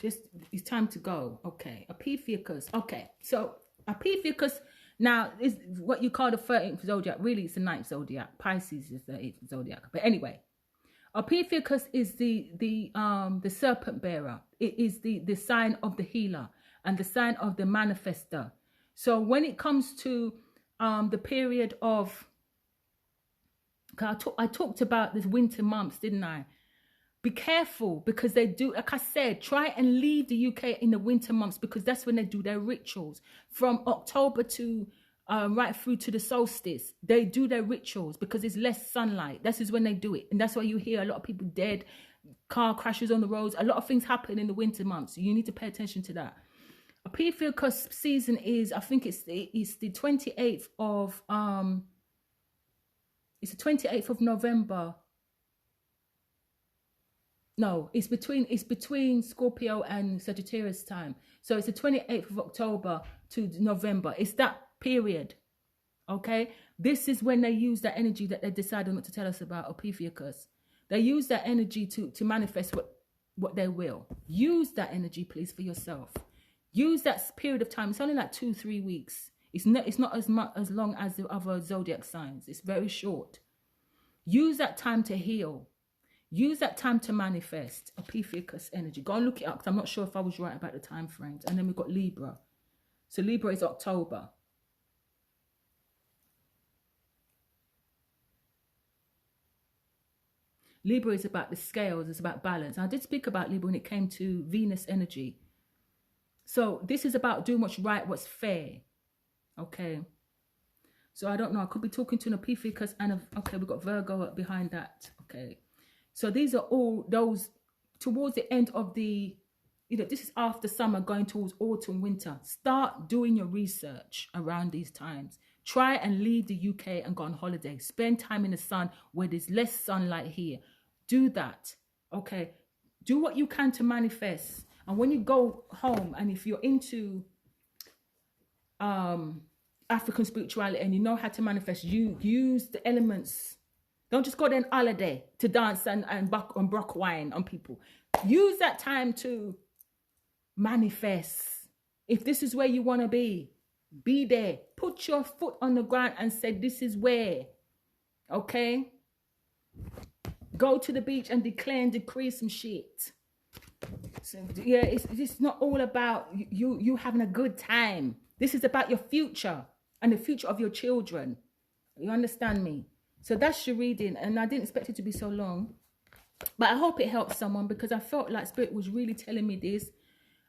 [SPEAKER 1] just it's time to go. Okay, Epiphycus. Okay, so Epiphycus now is what you call the 13th zodiac. Really, it's the 9th zodiac. Pisces is the 8th zodiac. But anyway. Epiphycus is the serpent bearer. It is the sign of the healer and the sign of the manifester. So when it comes to the period of, I talked about this winter months, didn't I? Be careful because they do, like I said, try and leave the UK in the winter months because that's when they do their rituals. From October to right through to the solstice, they do their rituals because there's less sunlight. This is when they do it, and that's why you hear a lot of people dead, car crashes on the roads. A lot of things happen in the winter months. You need to pay attention to that. Epiphycus season is, I think it's the 28th of it's the 28th of November. No, it's between Scorpio and Sagittarius time. So it's the 28th of October to November. It's that period. Okay, this is when they use that energy that they decided not to tell us about, Epiphycus. They use that energy to manifest what they will. Use that energy, please, for yourself. Use that period of time. It's only like 2-3 weeks. It's not as long as the other zodiac signs. It's very short. Use that time to heal. Use that time to manifest. Epiphycus energy. Go and look it up because I'm not sure if I was right about the time frames. And then we've got Libra. So Libra is October. Libra is about the scales. It's about balance. I did speak about Libra when it came to Venus energy. So this is about doing what's right, what's fair. Okay. So I don't know. I could be talking to an Epiphycus and okay, we've got Virgo behind that. Okay. So these are all those towards the end of the, this is after summer going towards autumn, winter. Start doing your research around these times. Try and leave the UK and go on holiday. Spend time in the sun where there's less sunlight here. Do that. Okay. Do what you can to manifest. And when you go home, and if you're into African spirituality and you know how to manifest, you use the elements. Don't just go there on holiday to dance and brock wine on people. Use that time to manifest. If this is where you want to be there. Put your foot on the ground and say, this is where. Okay? Go to the beach and declare and decree some shit. So, yeah, it's not all about you having a good time. This is about your future and the future of your children. You understand me? So that's your reading, and I didn't expect it to be so long, but I hope it helps someone because I felt like Spirit was really telling me this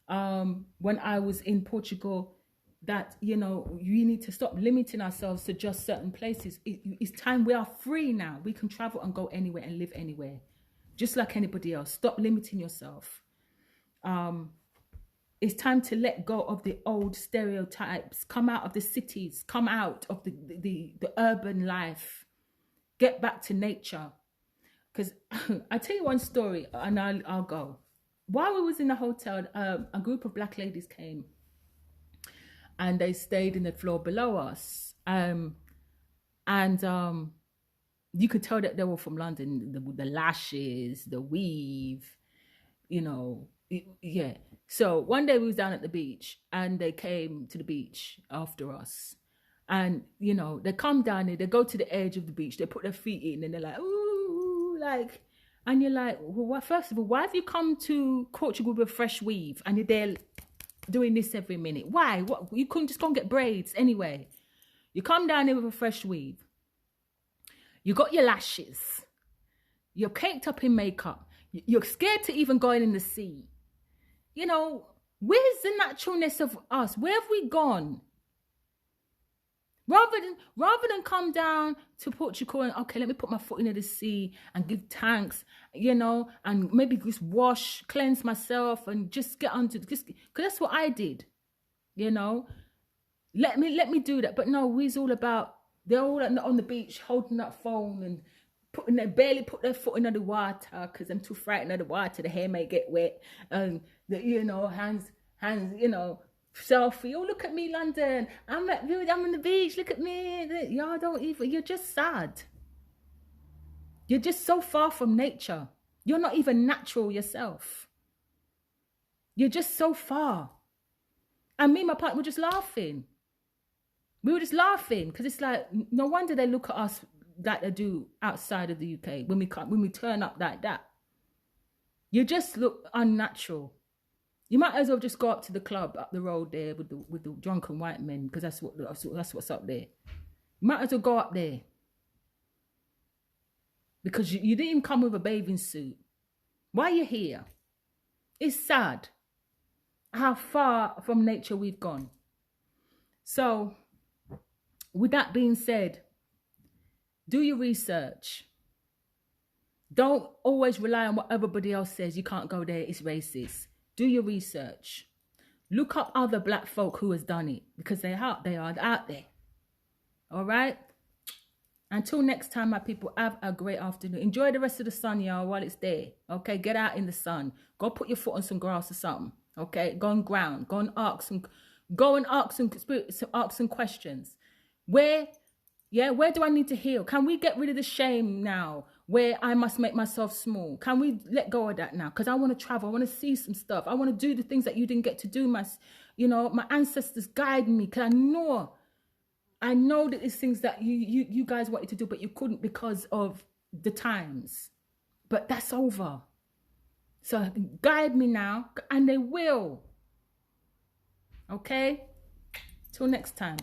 [SPEAKER 1] when I was in Portugal, that, you need to stop limiting ourselves to just certain places. It's time. We are free now. We can travel and go anywhere and live anywhere, just like anybody else. Stop limiting yourself. It's time to let go of the old stereotypes. Come out of the cities. Come out of the urban life. Get back to nature. Because I'll tell you one story and I'll go. While we was in the hotel, a group of black ladies came and they stayed in the floor below us. And you could tell that they were from London. The lashes, the weave, yeah. So one day we was down at the beach and they came to the beach after us. And, they come down there, they go to the edge of the beach, they put their feet in and they're like, ooh, like, and you're like, well, first of all, why have you come to Portugal with a fresh weave and you're there doing this every minute? Why? What? You couldn't just go and get braids anyway. You come down here with a fresh weave. You got your lashes. You're caked up in makeup. You're scared to even go in the sea. you know, where's the naturalness of us? Where have we gone? Rather than come down to Portugal and, okay, let me put my foot into the sea and give thanks, you know, and maybe just wash, cleanse myself and just get onto, just, because that's what I did, you know. Let me do that. But no, we's all about, they're all on the beach holding that phone and barely put their foot into the water because I'm too frightened of the water. The hair may get wet, and you know, hands, you know, selfie. Oh, look at me, London. I'm on the beach. Look at me. Y'all don't even. You're just sad. You're just so far from nature. You're not even natural yourself. You're just so far. And me and my partner were just laughing. We were just laughing because it's like, no wonder they look at us like they do outside of the UK when we turn up like that. You just look unnatural. You might as well just go up to the club up the road there with the drunken white men, because that's what's up there. You might as well go up there because you didn't even come with a bathing suit. Why are you here? It's sad how far from nature we've gone. So, with that being said, do your research. Don't always rely on what everybody else says. You can't go there, it's racist. Do your research. Look up other black folk who has done it, because they are out there. All right? Until next time, my people, have a great afternoon. Enjoy the rest of the sun, y'all, while it's there. Okay? Get out in the sun. Go put your foot on some grass or something. Okay? Go on ground. Go and ask some questions. Where do I need to heal? Can we get rid of the shame now where I must make myself small? Can we let go of that now? Because I want to travel. I want to see some stuff. I want to do the things that you didn't get to do. My ancestors guide me, because I know that it's things that you guys wanted to do, but you couldn't because of the times. But that's over. So guide me now, and they will. Okay? Till next time.